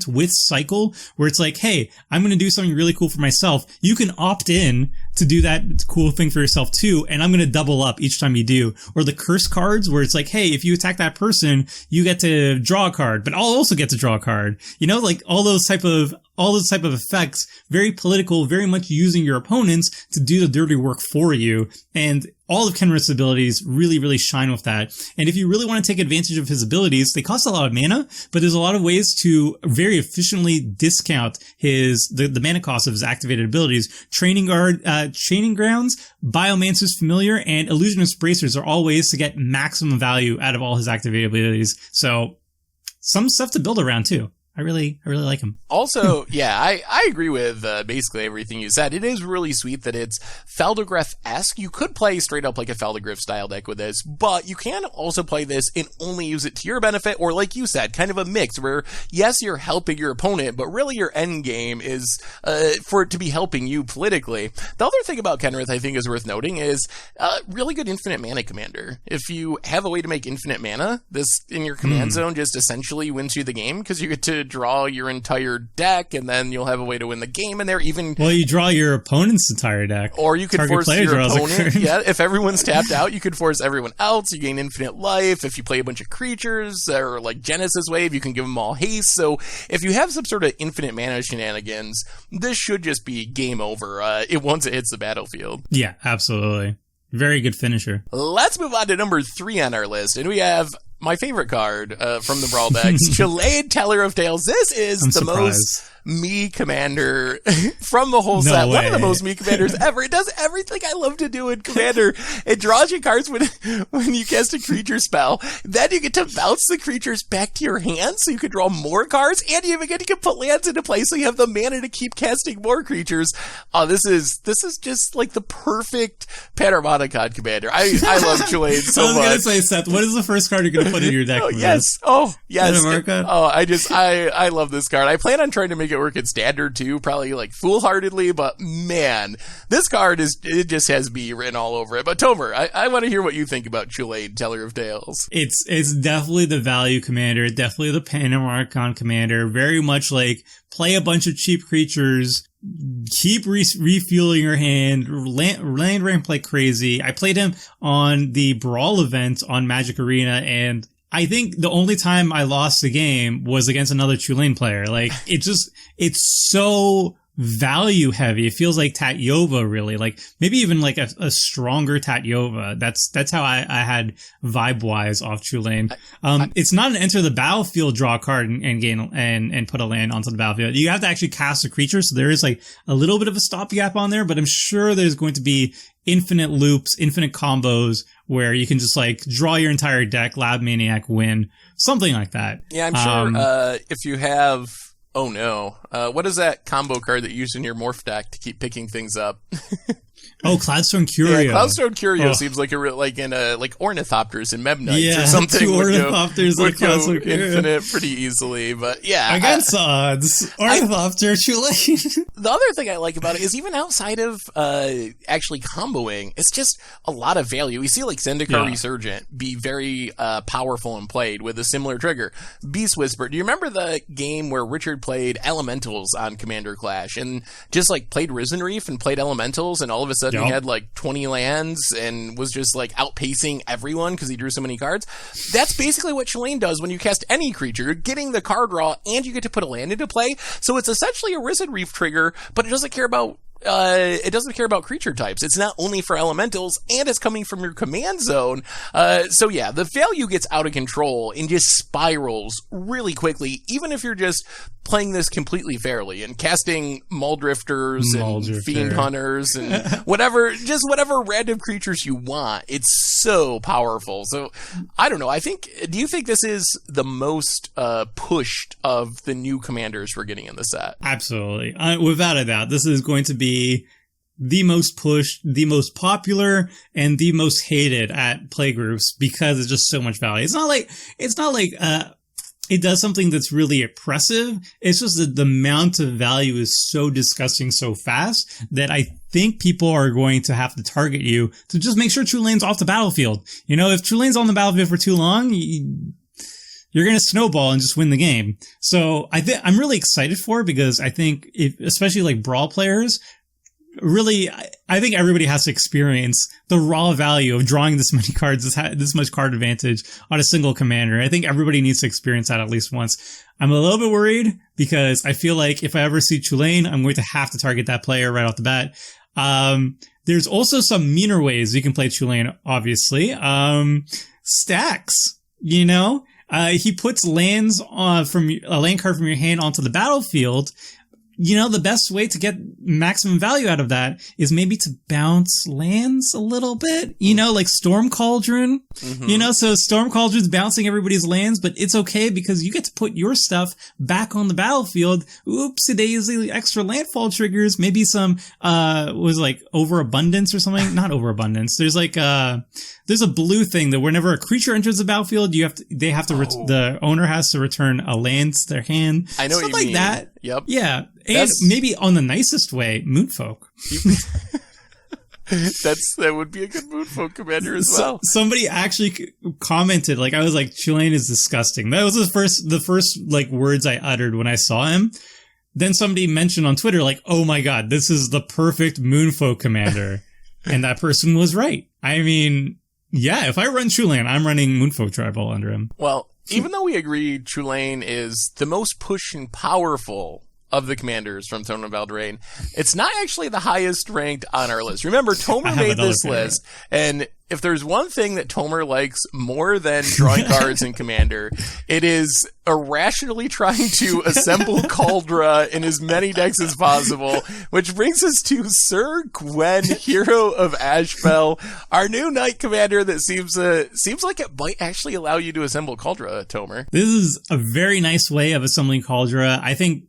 B: with cycle, where it's like, hey, I'm going to do something really cool for myself. You can opt in to do that cool thing for yourself too, and I'm going to double up each time you do. Or the curse cards, where it's like, hey, if you attack that person, you get to draw a card, but I'll also get to draw a card. You know, like all those type of effects, very political, very much using your opponents to do the dirty work for you. And all of Kenrith's abilities really, really shine with that. And if you really want to take advantage of his abilities, they cost a lot of mana, but there's a lot of ways to very efficiently discount the mana cost of his activated abilities. Training Grounds, Biomancer's Familiar, and Illusionist Bracers are all ways to get maximum value out of all his activated abilities. So some stuff to build around too. I really like him.
A: Also, yeah, I agree with basically everything you said. It is really sweet that it's Feldergriff-esque. You could play straight up like a Feldergriff style deck with this, but you can also play this and only use it to your benefit, or like you said, kind of a mix where, yes, you're helping your opponent, but really your end game is for it to be helping you politically. The other thing about Kenrith I think is worth noting is really good infinite mana commander. If you have a way to make infinite mana, this in your command zone just essentially wins you the game, because you get to draw your entire deck, and then you'll have a way to win the game. And
B: you draw your opponent's entire deck,
A: or you could force your opponent. Yeah, if everyone's tapped out, you could force everyone else. You gain infinite life. If you play a bunch of creatures, or like Genesis Wave, you can give them all haste. So if you have some sort of infinite mana shenanigans, this should just be game over. Once it hits the battlefield.
B: Yeah, absolutely. Very good finisher.
A: Let's move on to number 3 on our list, and we have my favorite card from the Brawl decks, Chulane, Teller of Tales. This is most me commander from the whole set. One of the most me commanders ever. It does everything I love to do in Commander. It draws you cards when you cast a creature spell. Then you get to bounce the creatures back to your hand, so you can draw more cards, and you even get to put lands into play, so you have the mana to keep casting more creatures. Oh, this is just like the perfect Panharmonicon commander. I love Chulane so much.
B: I was gonna say, Seth, what is the first card you're gonna put in your deck?
A: Oh, yes. I love this card. I plan on trying to make it it work in Standard too, probably like foolhardily, but man, this card it just has me written all over it. But Tomer, I want to hear what you think about Chulane, Teller of Tales.
B: It's definitely the value commander, definitely the Arcane commander, very much like play a bunch of cheap creatures, keep refueling your hand, land ramp like crazy. I played him on the Brawl event on Magic Arena, and I think the only time I lost the game was against another Chulane player. Like, it's so value heavy. It feels like Tatyova, really. Like, maybe even like a stronger Tatyova. That's how I had vibe wise off Chulane. It's not an enter the battlefield, draw a card and gain and put a land onto the battlefield. You have to actually cast a creature, so there is like a little bit of a stopgap on there, but I'm sure there's going to be infinite loops, infinite combos where you can just like draw your entire deck, Lab Maniac, win, something like that.
A: Yeah, I'm sure if you have, oh no, what is that combo card that you use in your morph deck to keep picking things up?
B: Oh, Cloudstone Curio.
A: Yeah, Cloudstone Curio seems like like Ornithopters and Memnites or something.
B: Two Ornithopters
A: would go infinite pretty easily, but yeah.
B: Against odds, Ornithopter, Chulane.
A: The other thing I like about it is even outside of actually comboing, it's just a lot of value. We see like Zendikar Resurgent be very powerful and played with a similar trigger. Beast Whisper. Do you remember the game where Richard played Elementals on Commander Clash and just like played Risen Reef and played Elementals, and all of a sudden he had like 20 lands and was just like outpacing everyone because he drew so many cards? That's basically what Chulane does when you cast any creature. You're getting the card draw and you get to put a land into play. So it's essentially a Risen Reef trigger, but it doesn't care about creature types. It's not only for elementals, and it's coming from your command zone. So yeah, the value gets out of control and just spirals really quickly, even if you're just playing this completely fairly and casting Muldrifters and Fiend Hunters and whatever random creatures you want. It's so powerful. So I don't know. Do you think this is the most pushed of the new commanders we're getting in the set?
B: Absolutely. Without a doubt, this is going to be the most pushed, the most popular, and the most hated at playgroups because it's just so much value. It's not like it does something that's really oppressive. It's just that the amount of value is so disgusting so fast that I think people are going to have to target you to just make sure Chulane's off the battlefield. You know, if Chulane's on the battlefield for too long, you're going to snowball and just win the game. So I'm really excited for it because I think especially like Brawl players, really, I think everybody has to experience the raw value of drawing this many cards, this much card advantage on a single commander. I think everybody needs to experience that at least once. I'm a little bit worried because I feel like if I ever see Chulane, I'm going to have to target that player right off the bat. There's also some meaner ways you can play Chulane, obviously. Stacks, you know? He puts lands from a land card from your hand onto the battlefield. You know, the best way to get maximum value out of that is maybe to bounce lands a little bit, you know, like Storm Cauldron, you know, so Storm Cauldron's bouncing everybody's lands, but it's okay because you get to put your stuff back on the battlefield. Oopsie daisy, extra landfall triggers, maybe some, was like overabundance or something. Not overabundance. There's like, there's a blue thing that whenever a creature enters the battlefield, the owner has to return a land to their hand.
A: I know
B: stuff
A: what you
B: like
A: mean.
B: that.
A: Yep.
B: Yeah. And maybe on the nicest way, Moonfolk.
A: That would be a good Moonfolk commander as well.
B: Somebody actually commented, like, I was like, Chulane is disgusting. That was the first like words I uttered when I saw him. Then somebody mentioned on Twitter, like, oh my god, this is the perfect Moonfolk commander. And that person was right. I mean, yeah, if I run Chulane, I'm running Moonfolk Tribal under him.
A: Well, even though we agree Chulane is the most pushed and powerful of the commanders from Throne of Eldraine, it's not actually the highest ranked on our list. Remember, Tomer made this list, and if there's one thing that Tomer likes more than drawing cards in Commander, it is irrationally trying to assemble Kaldra in as many decks as possible, which brings us to Sir Gwyn, Hero of Ashvale, our new Knight Commander that seems like it might actually allow you to assemble Kaldra, Tomer.
B: This is a very nice way of assembling Kaldra. I think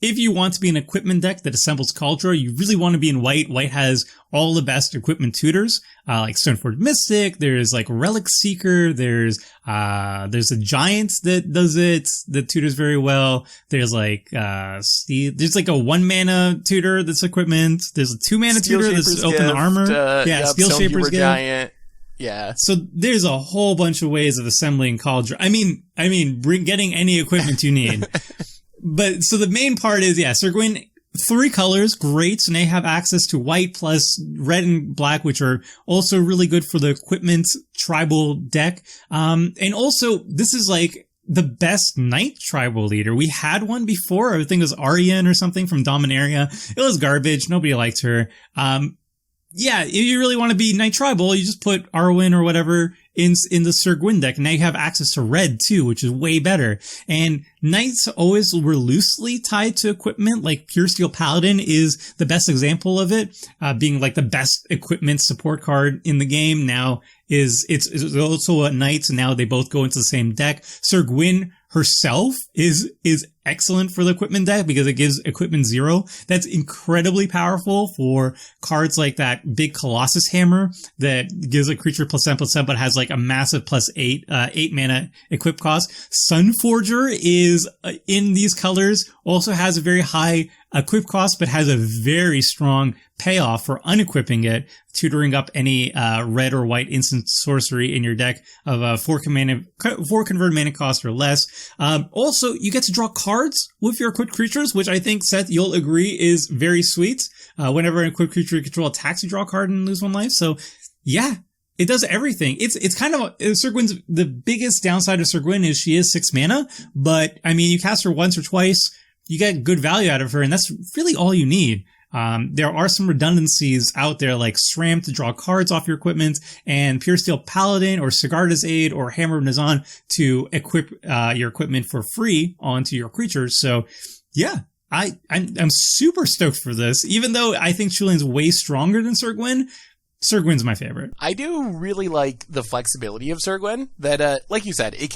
B: if you want to be an equipment deck that assembles Kaldra, you really want to be in white. White has all the best equipment tutors, like Stoneforge Mystic. There's like Relic Seeker. There's a Giant that does it, that tutors very well. There's like, there's like a 1 mana tutor that's equipment. There's a 2 mana tutor that's open armor. Steel Shaper's Giant.
A: Yeah.
B: So there's a whole bunch of ways of assembling Kaldra. I mean, getting any equipment you need. But so the main part is, Sir Gwyn, 3 colors, great. And they have access to white plus red and black, which are also really good for the equipment tribal deck. And also this is like the best Knight tribal leader. We had one before. I think it was Arian or something from Dominaria. It was garbage. Nobody liked her. If you really want to be Knight tribal, you just put Arwen or whatever in the Sir Gwyn deck. Now you have access to red too, which is way better. And Knights always were loosely tied to equipment. Like Pure Steel Paladin is the best example of it, being like the best equipment support card in the game. Now it's also a Knight, and now they both go into the same deck. Sir Gwyn herself is excellent for the equipment deck because it gives equipment 0. That's incredibly powerful for cards like that big Colossus Hammer that gives a creature +7/+7 but has like a massive +8 mana equip cost. Sunforger is in these colors, also has a very high equip cost but has a very strong payoff for unequipping it, tutoring up any red or white instant sorcery in your deck of 4 converted mana cost or less. Also, you get to draw cards with your equipped creatures, which I think, Seth, you'll agree is very sweet. Whenever an equipped creature you control attacks, you draw a card and lose 1 life. So, yeah, it does everything. It's kind of Sir Gwyn's, the biggest downside of Sir Gwyn is she is 6 mana, but I mean, you cast her once or twice, you get good value out of her, and that's really all you need. There are some redundancies out there like SRAM to draw cards off your equipment, and Pure Steel Paladin or Sigarda's Aid or Hammer of Nazan to equip your equipment for free onto your creatures. So yeah, I'm super stoked for this. Even though I think Chulane's way stronger than Sir Gwyn, Sir Gwyn's my favorite.
A: I do really like the flexibility of Sir Gwyn, that, like you said, it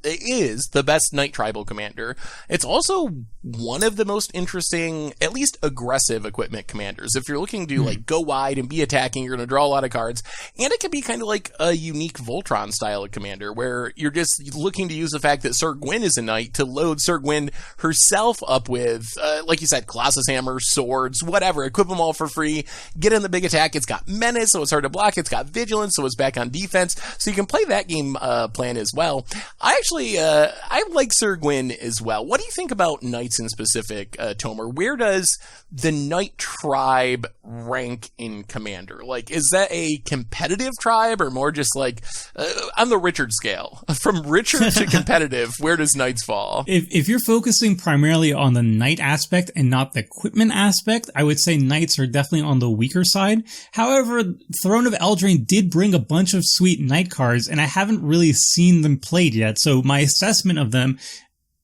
A: is the best Knight tribal commander. It's also one of the most interesting, at least aggressive equipment commanders. If you're looking to like go wide and be attacking, you're going to draw a lot of cards. And it can be kind of like a unique Voltron style of commander where you're just looking to use the fact that Sir Gwyn is a Knight to load Sir Gwyn herself up with, like you said, Colossus Hammer, swords, whatever, equip them all for free, get in the big attack. It's got Menace, so it's hard to block. It's got Vigilance, so it's back on defense. So you can play that game plan as well. I like Sir Gwyn as well. What do you think about Knights in specific, Tomer? Where does the Knight tribe rank in Commander? Like, is that a competitive tribe or more just like on the Richard scale? From Richard to competitive, where does Knights fall?
B: If you're focusing primarily on the Knight aspect and not the equipment aspect, I would say Knights are definitely on the weaker side. However, Throne of Eldraine did bring a bunch of sweet Knight cards, and I haven't really seen them played yet, so my assessment of them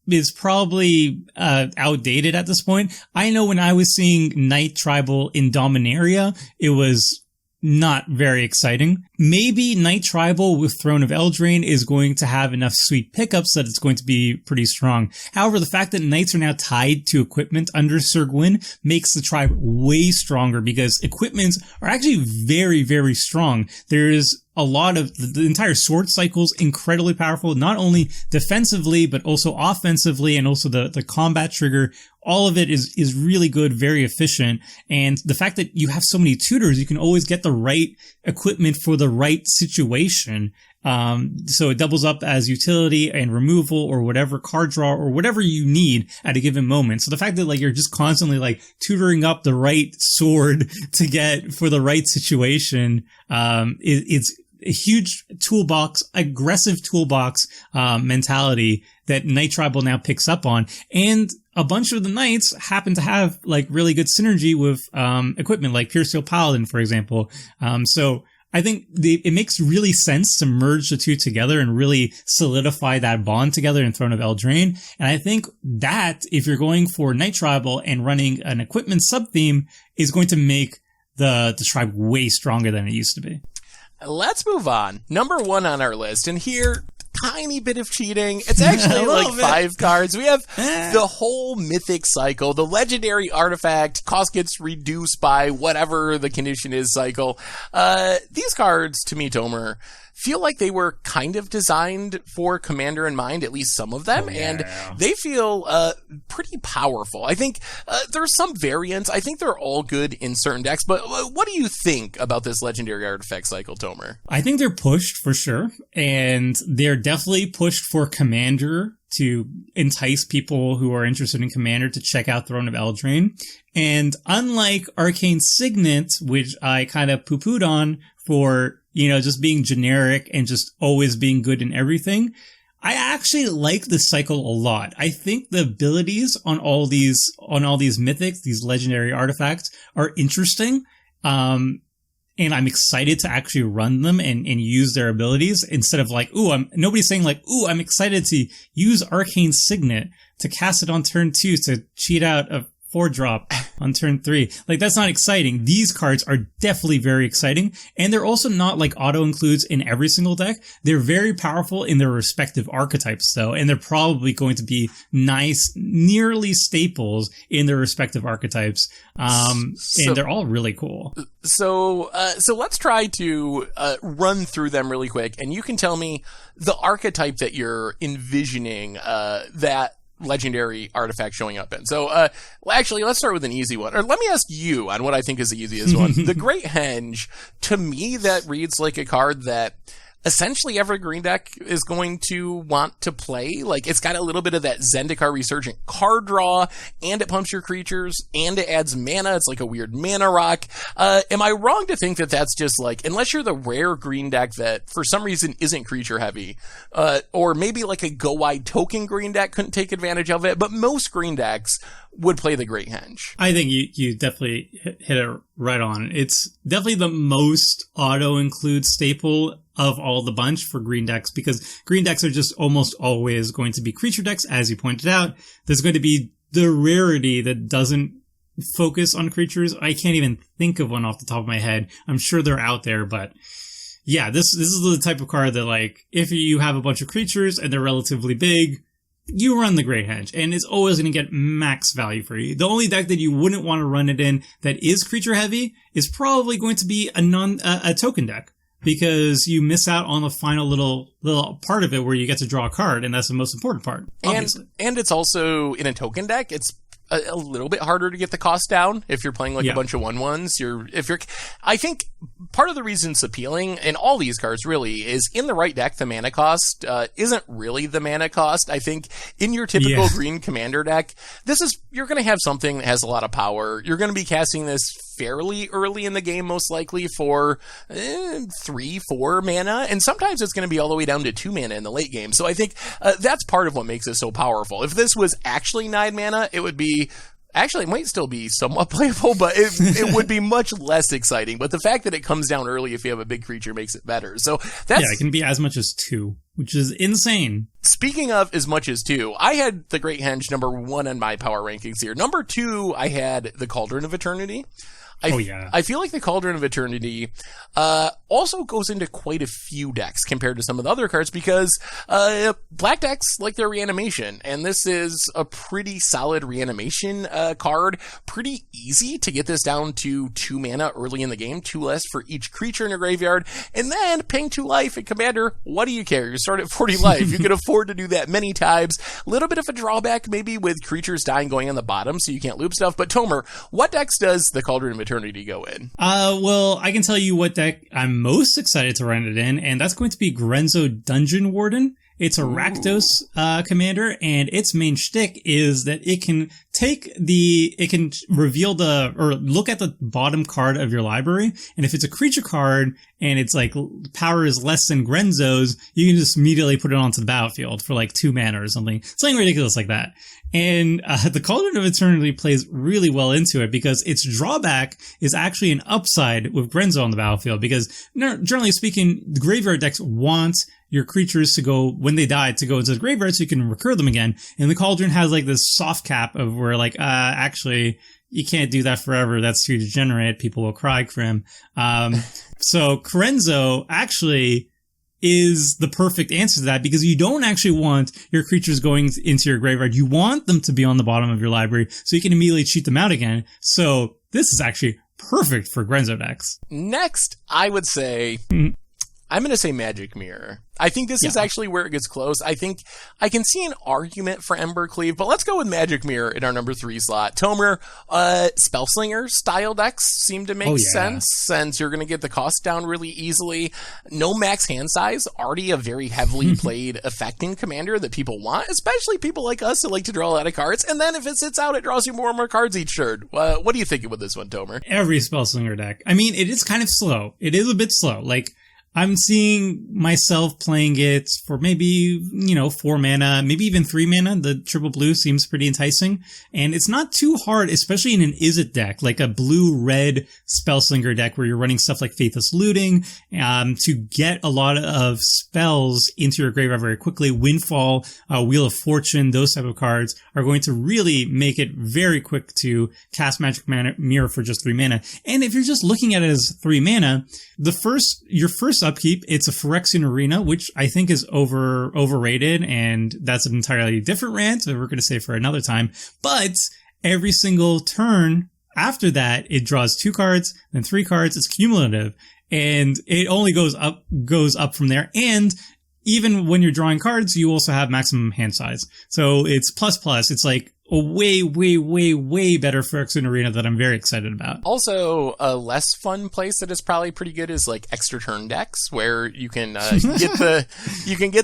B: is probably outdated at this point. I know when I was seeing Knight Tribal in Dominaria, it was not very exciting. Maybe Knight Tribal with Throne of Eldraine is going to have enough sweet pickups that it's going to be pretty strong. However, the fact that Knights are now tied to equipment under Sir Gwyn makes the tribe way stronger because equipments are actually very, very strong. There is a lot of the entire sword cycle is incredibly powerful, not only defensively, but also offensively, and also the combat trigger. All of it is really good, very efficient. And the fact that you have so many tutors, you can always get the right equipment for the right situation. So it doubles up as utility and removal or whatever card draw or whatever you need at a given moment. So the fact that like you're just constantly like tutoring up the right sword to get for the right situation, it's a huge toolbox, aggressive toolbox, mentality that Knight Tribal now picks up on. And a bunch of the Knights happen to have like really good synergy with, equipment like Pure Steel Paladin, for example. So I think it makes really sense to merge the two together and really solidify that bond together in Throne of Eldraine. And I think that if you're going for Knight Tribal and running an equipment sub-theme is going to make the tribe way stronger than it used to be.
A: Let's move on. Number 1 on our list, and here tiny bit of cheating. It's actually like 5 cards. We have the whole mythic cycle, the legendary artifact, cost gets reduced by whatever the condition is cycle. These cards, to me, Tomer, feel like they were kind of designed for Commander in mind, at least some of them, and they feel pretty powerful. I think there's some variants. I think they're all good in certain decks, but what do you think about this legendary artifact cycle, Tomer?
B: I think they're pushed for sure, and they're definitely pushed for Commander to entice people who are interested in Commander to check out Throne of Eldraine. And unlike Arcane Signet, which I kind of poo-pooed on for, just being generic and just always being good in everything, I actually like the cycle a lot. I think the abilities on all these mythics, these legendary artifacts, are interesting. And I'm excited to actually run them and use their abilities instead of like, nobody's saying like, I'm excited to use Arcane Signet to cast it on turn 2 to cheat out a 4-drop on turn 3. Like, that's not exciting. These cards are definitely very exciting, and they're also not like auto-includes in every single deck. They're very powerful in their respective archetypes, though, and they're probably going to be nice, nearly staples in their respective archetypes. And they're all really cool.
A: So let's try to run through them really quick, and you can tell me the archetype that you're envisioning that legendary artifact showing up in. So, actually, let's start with an easy one. Or let me ask you on what I think is the easiest one. The Great Henge, to me, that reads like a card that essentially every green deck is going to want to play. Like, it's got a little bit of that Zendikar Resurgent card draw, and it pumps your creatures, and it adds mana. It's like a weird mana rock. Am I wrong to think that that's just like, unless you're the rare green deck that for some reason isn't creature heavy, or maybe like a go wide token green deck couldn't take advantage of it, but most green decks would play the Great Henge?
B: I think you definitely hit it right on. It's definitely the most auto-include staple of all the bunch for green decks, because green decks are just almost always going to be creature decks, as you pointed out. There's going to be the rarity that doesn't focus on creatures. I can't even think of one off the top of my head. I'm sure they're out there, but yeah, this is the type of card that, like, if you have a bunch of creatures and they're relatively big, you run the Great Henge, and it's always going to get max value for you. The only deck that you wouldn't want to run it in that is creature heavy is probably going to be a token deck, because you miss out on the final little part of it where you get to draw a card, and that's the most important part, obviously. And
A: it's also, in a token deck, it's a little bit harder to get the cost down if you're playing like a bunch of 1/1s. I think part of the reason it's appealing in all these cards really is in the right deck, the mana cost isn't really the mana cost. I think in your typical green commander deck, you're going to have something that has a lot of power. You're going to be casting this fairly early in the game, most likely for 3-4 mana, and sometimes it's going to be all the way down to 2 mana in the late game. So I think that's part of what makes it so powerful. If this was actually 9 mana, it would be, actually, it might still be somewhat playable, but it would be much less exciting. But the fact that it comes down early if you have a big creature makes it better. So
B: it can be as much as 2, which is insane.
A: Speaking of as much as 2, I had the Great Henge number 1 on my power rankings here. Number 2, I had the Cauldron of Eternity. I feel like the Cauldron of Eternity also goes into quite a few decks compared to some of the other cards, because black decks like their reanimation, and this is a pretty solid reanimation card. Pretty easy to get this down to 2 mana early in the game, 2 less for each creature in your graveyard, and then paying 2 life at Commander, what do you care? You start at 40 life. You can afford to do that many times. A little bit of a drawback maybe with creatures dying going on the bottom, so you can't loop stuff. But Tomer, what decks does the Cauldron of Eternity go in?
B: Well, I can tell you what deck I'm most excited to run it in, and that's going to be Grenzo Dungeon Warden. It's a Rakdos commander, and its main shtick is that it can reveal or look at the bottom card of your library, and if it's a creature card and it's like power is less than Grenzo's, you can just immediately put it onto the battlefield for like 2 mana or something ridiculous like that. And the Cauldron of Eternity plays really well into it, because its drawback is actually an upside with Grenzo on the battlefield, because generally speaking, the graveyard decks want your creatures to go, when they die, to go into the graveyard so you can recur them again. And the Cauldron has like this soft cap of where like, actually, you can't do that forever. That's too degenerate. People will cry for him. So Grenzo actually is the perfect answer to that, because you don't actually want your creatures going into your graveyard. You want them to be on the bottom of your library so you can immediately cheat them out again. So this is actually perfect for Grenzo decks.
A: Next, I would say, I'm going to say Magic Mirror. I think this is actually where it gets close. I think I can see an argument for Embercleave, but let's go with Magic Mirror in our number 3 slot. Tomer, Spellslinger style decks seem to make sense, since you're going to get the cost down really easily. No max hand size, already a very heavily played affecting commander that people want, especially people like us that like to draw a lot of cards. And then if it sits out, it draws you more and more cards each turn. What are you thinking with this one, Tomer?
B: Every Spellslinger deck. I mean, it is kind of slow. It is a bit slow. Like, I'm seeing myself playing it for maybe, 4 mana, maybe even 3 mana. The triple blue seems pretty enticing. And it's not too hard, especially in an Izzet deck, like a blue-red Spellslinger deck where you're running stuff like Faithless Looting, to get a lot of spells into your graveyard very quickly. Windfall, Wheel of Fortune, those type of cards are going to really make it very quick to cast Magic Mirror for just 3 mana. And if you're just looking at it as 3 mana, your first upkeep, it's a Phyrexian Arena, which I think is overrated, and that's an entirely different rant that we're going to say for another time. But every single turn after that, it draws 2 cards, then 3 cards. It's cumulative, and it only goes up from there. And even when you're drawing cards, you also have maximum hand size. So it's plus. It's like a way better Phyrexian Arena that I'm very excited about.
A: Also, a less fun place that is probably pretty good is like extra turn decks, where you can get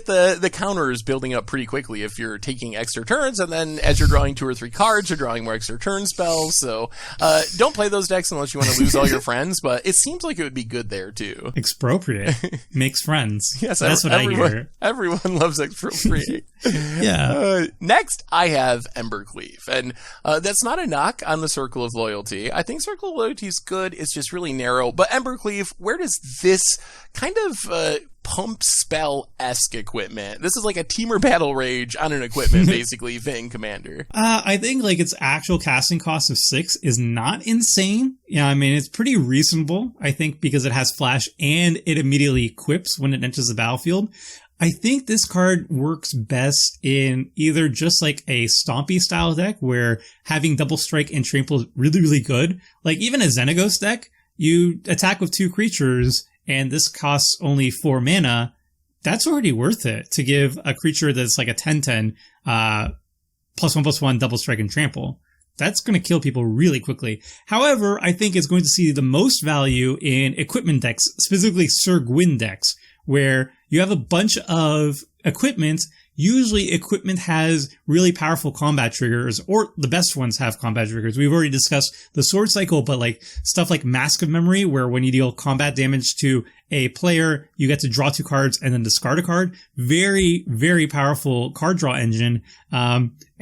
A: the counters building up pretty quickly if you're taking extra turns, and then as you're drawing 2 or 3 cards, you're drawing more extra turn spells. So don't play those decks unless you want to lose all your friends, but it seems like it would be good there too.
B: Expropriate makes friends.
A: Yes,
B: that's what I hear.
A: Everyone loves expropriate.
B: Yeah.
A: Next, I have Embercleave. And that's not a knock on the Circle of Loyalty. I think Circle of Loyalty is good. It's just really narrow. But Embercleave, where does this kind of pump spell-esque equipment? This is like a Teamer Battle Rage on an equipment, basically, thing, Commander.
B: I think like its actual casting cost of 6 is not insane. Yeah, I mean, it's pretty reasonable, I think, because it has flash and it immediately equips when it enters the battlefield. I think this card works best in either just like a Stompy style deck where having double strike and trample is really, really good. Like even a Xenagos deck, you attack with 2 creatures and this costs only 4 mana. That's already worth it to give a creature that's like a 10/10, +1/+1 double strike and trample. That's going to kill people really quickly. However, I think it's going to see the most value in equipment decks, specifically Sir Gwyn decks, where you have a bunch of equipment. Usually equipment has really powerful combat triggers, or the best ones have combat triggers. We've already discussed the sword cycle, but like stuff like Mask of Memory, where when you deal combat damage to a player, you get to draw 2 cards and then discard a card. Very, very powerful card draw engine.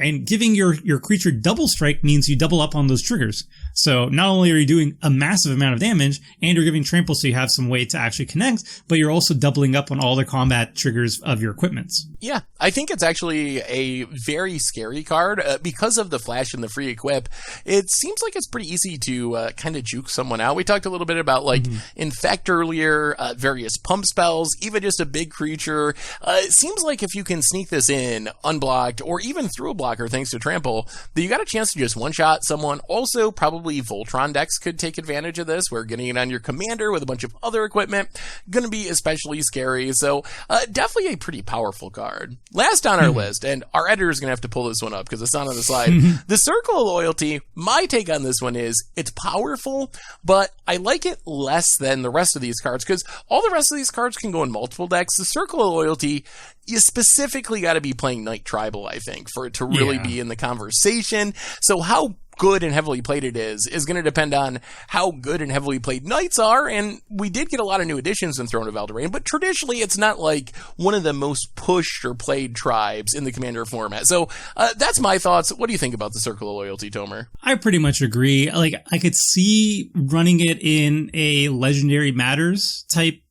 B: And giving your creature double strike means you double up on those triggers. So not only are you doing a massive amount of damage and you're giving trample so you have some way to actually connect, but you're also doubling up on all the combat triggers of your equipments.
A: Yeah, I think it's actually a very scary card because of the flash and the free equip. It seems like it's pretty easy to kind of juke someone out. We talked a little bit about like Infect earlier, various pump spells, even just a big creature. It seems like if you can sneak this in unblocked or even through a blocker thanks to trample, that you got a chance to just one-shot someone. Also, probably Voltron decks could take advantage of this, where getting it on your commander with a bunch of other equipment going to be especially scary. So definitely a pretty powerful card. Last on our list, and our editor is going to have to pull this one up because it's not on the slide. The Circle of Loyalty, my take on this one is it's powerful, but I like it less than the rest of these cards because all the rest of these cards can go in multiple decks. The Circle of Loyalty, you specifically got to be playing Knight Tribal, I think, for it to really be in the conversation. So how good and heavily played it is going to depend on how good and heavily played Knights are, and we did get a lot of new additions in Throne of Eldraine, but traditionally it's not like one of the most pushed or played tribes in the Commander format. So that's my thoughts. What do you think about the Circle of Loyalty, Tomer?
B: I pretty much agree. Like, I could see running it in a Legendary Matters type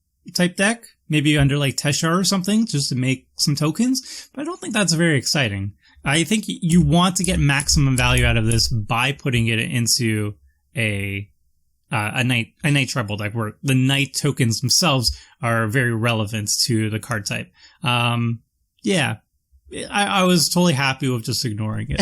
B: deck, maybe under like Teshar or something, just to make some tokens, but I don't think that's very exciting. I think you want to get maximum value out of this by putting it into a a Knight Tribal deck where the Knight tokens themselves are very relevant to the card type. Yeah. I was totally happy with just ignoring it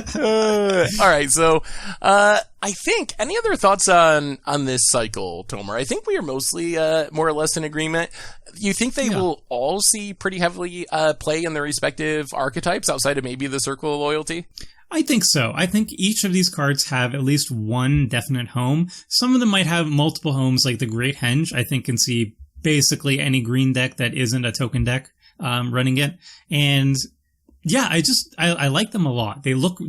B: too.
A: All right, so I think any other thoughts on this cycle, Tomer? I think we are mostly more or less in agreement. You think they will all see pretty heavily play in their respective archetypes outside of maybe the Circle of Loyalty?
B: I think so. I think each of these cards have at least one definite home. Some of them might have multiple homes, like the Great Henge, I think can see basically any green deck that isn't a token deck running it. And yeah, I like them a lot. They look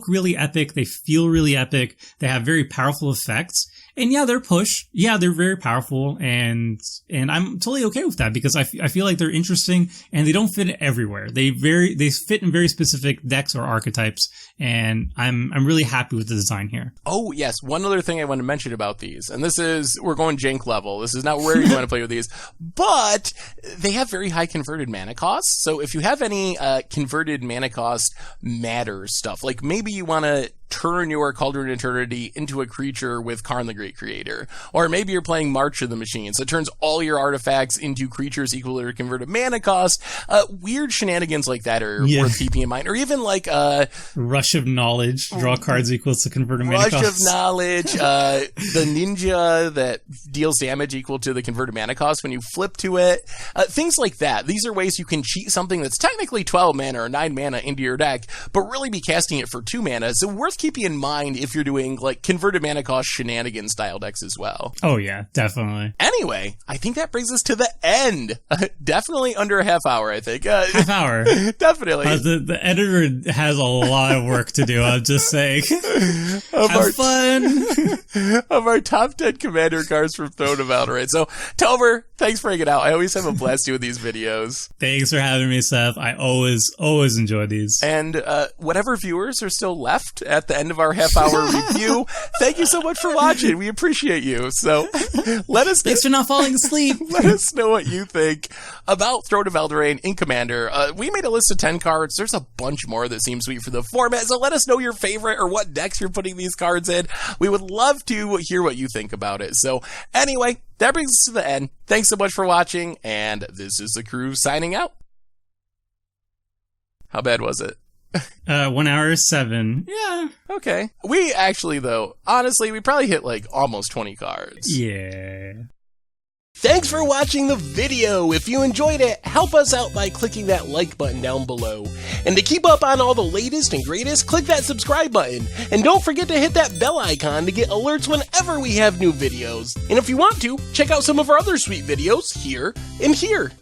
B: really epic. They feel really epic. They have very powerful effects. And yeah, they're push. Yeah, they're very powerful, and I'm totally okay with that because I feel like they're interesting and they don't fit everywhere. They fit in very specific decks or archetypes, and I'm really happy with the design here.
A: Oh yes, one other thing I want to mention about these, and this is we're going jank level. This is not where you want to play with these, but they have very high converted mana costs. So if you have any converted mana cost matter stuff, like maybe you want to turn your Cauldron Eternity into a creature with Karn the Great Creator. Or maybe you're playing March of the Machines that turns all your artifacts into creatures equal to their converted mana cost. Weird shenanigans like that are worth keeping in mind. Or even like
B: Rush of Knowledge, draw cards equals to converted mana cost.
A: Rush of Knowledge, the ninja that deals damage equal to the converted mana cost when you flip to it. Things like that. These are ways you can cheat something that's technically 12 mana or 9 mana into your deck, but really be casting it for 2 mana. So worth keeping in mind if you're doing like converted mana cost shenanigan style decks as well.
B: Oh yeah, definitely.
A: Anyway, I think that brings us to the end. Definitely under a half hour, I think.
B: Half hour.
A: Definitely.
B: The editor has a lot of work to do, I'm just saying. Have fun!
A: Of our top 10 commander cards from Throne of Eldraine. So, Tomer, thanks for hanging out. I always have a blast doing these videos.
B: Thanks for having me, Seth. I always enjoy these.
A: And whatever viewers are still left at the end of our half-hour review, thank you so much for watching. We appreciate you. So, thanks
B: for not falling asleep.
A: Let us know what you think about Throne of Eldraine in Commander. We made a list of 10 cards. There's a bunch more that seem sweet for the format. So let us know your favorite or what decks you're putting these cards in. We would love to hear what you think about it. So anyway, that brings us to the end. Thanks so much for watching, and this is the crew signing out. How bad was it?
B: 1 hour 7. Yeah.
A: Okay. We actually, though, honestly, we probably hit like almost 20 cards.
B: Yeah.
A: Thanks for watching the video. If you enjoyed it, help us out by clicking that like button down below. And to keep up on all the latest and greatest, click that subscribe button. And don't forget to hit that bell icon to get alerts whenever we have new videos. And if you want to, check out some of our other sweet videos here and here.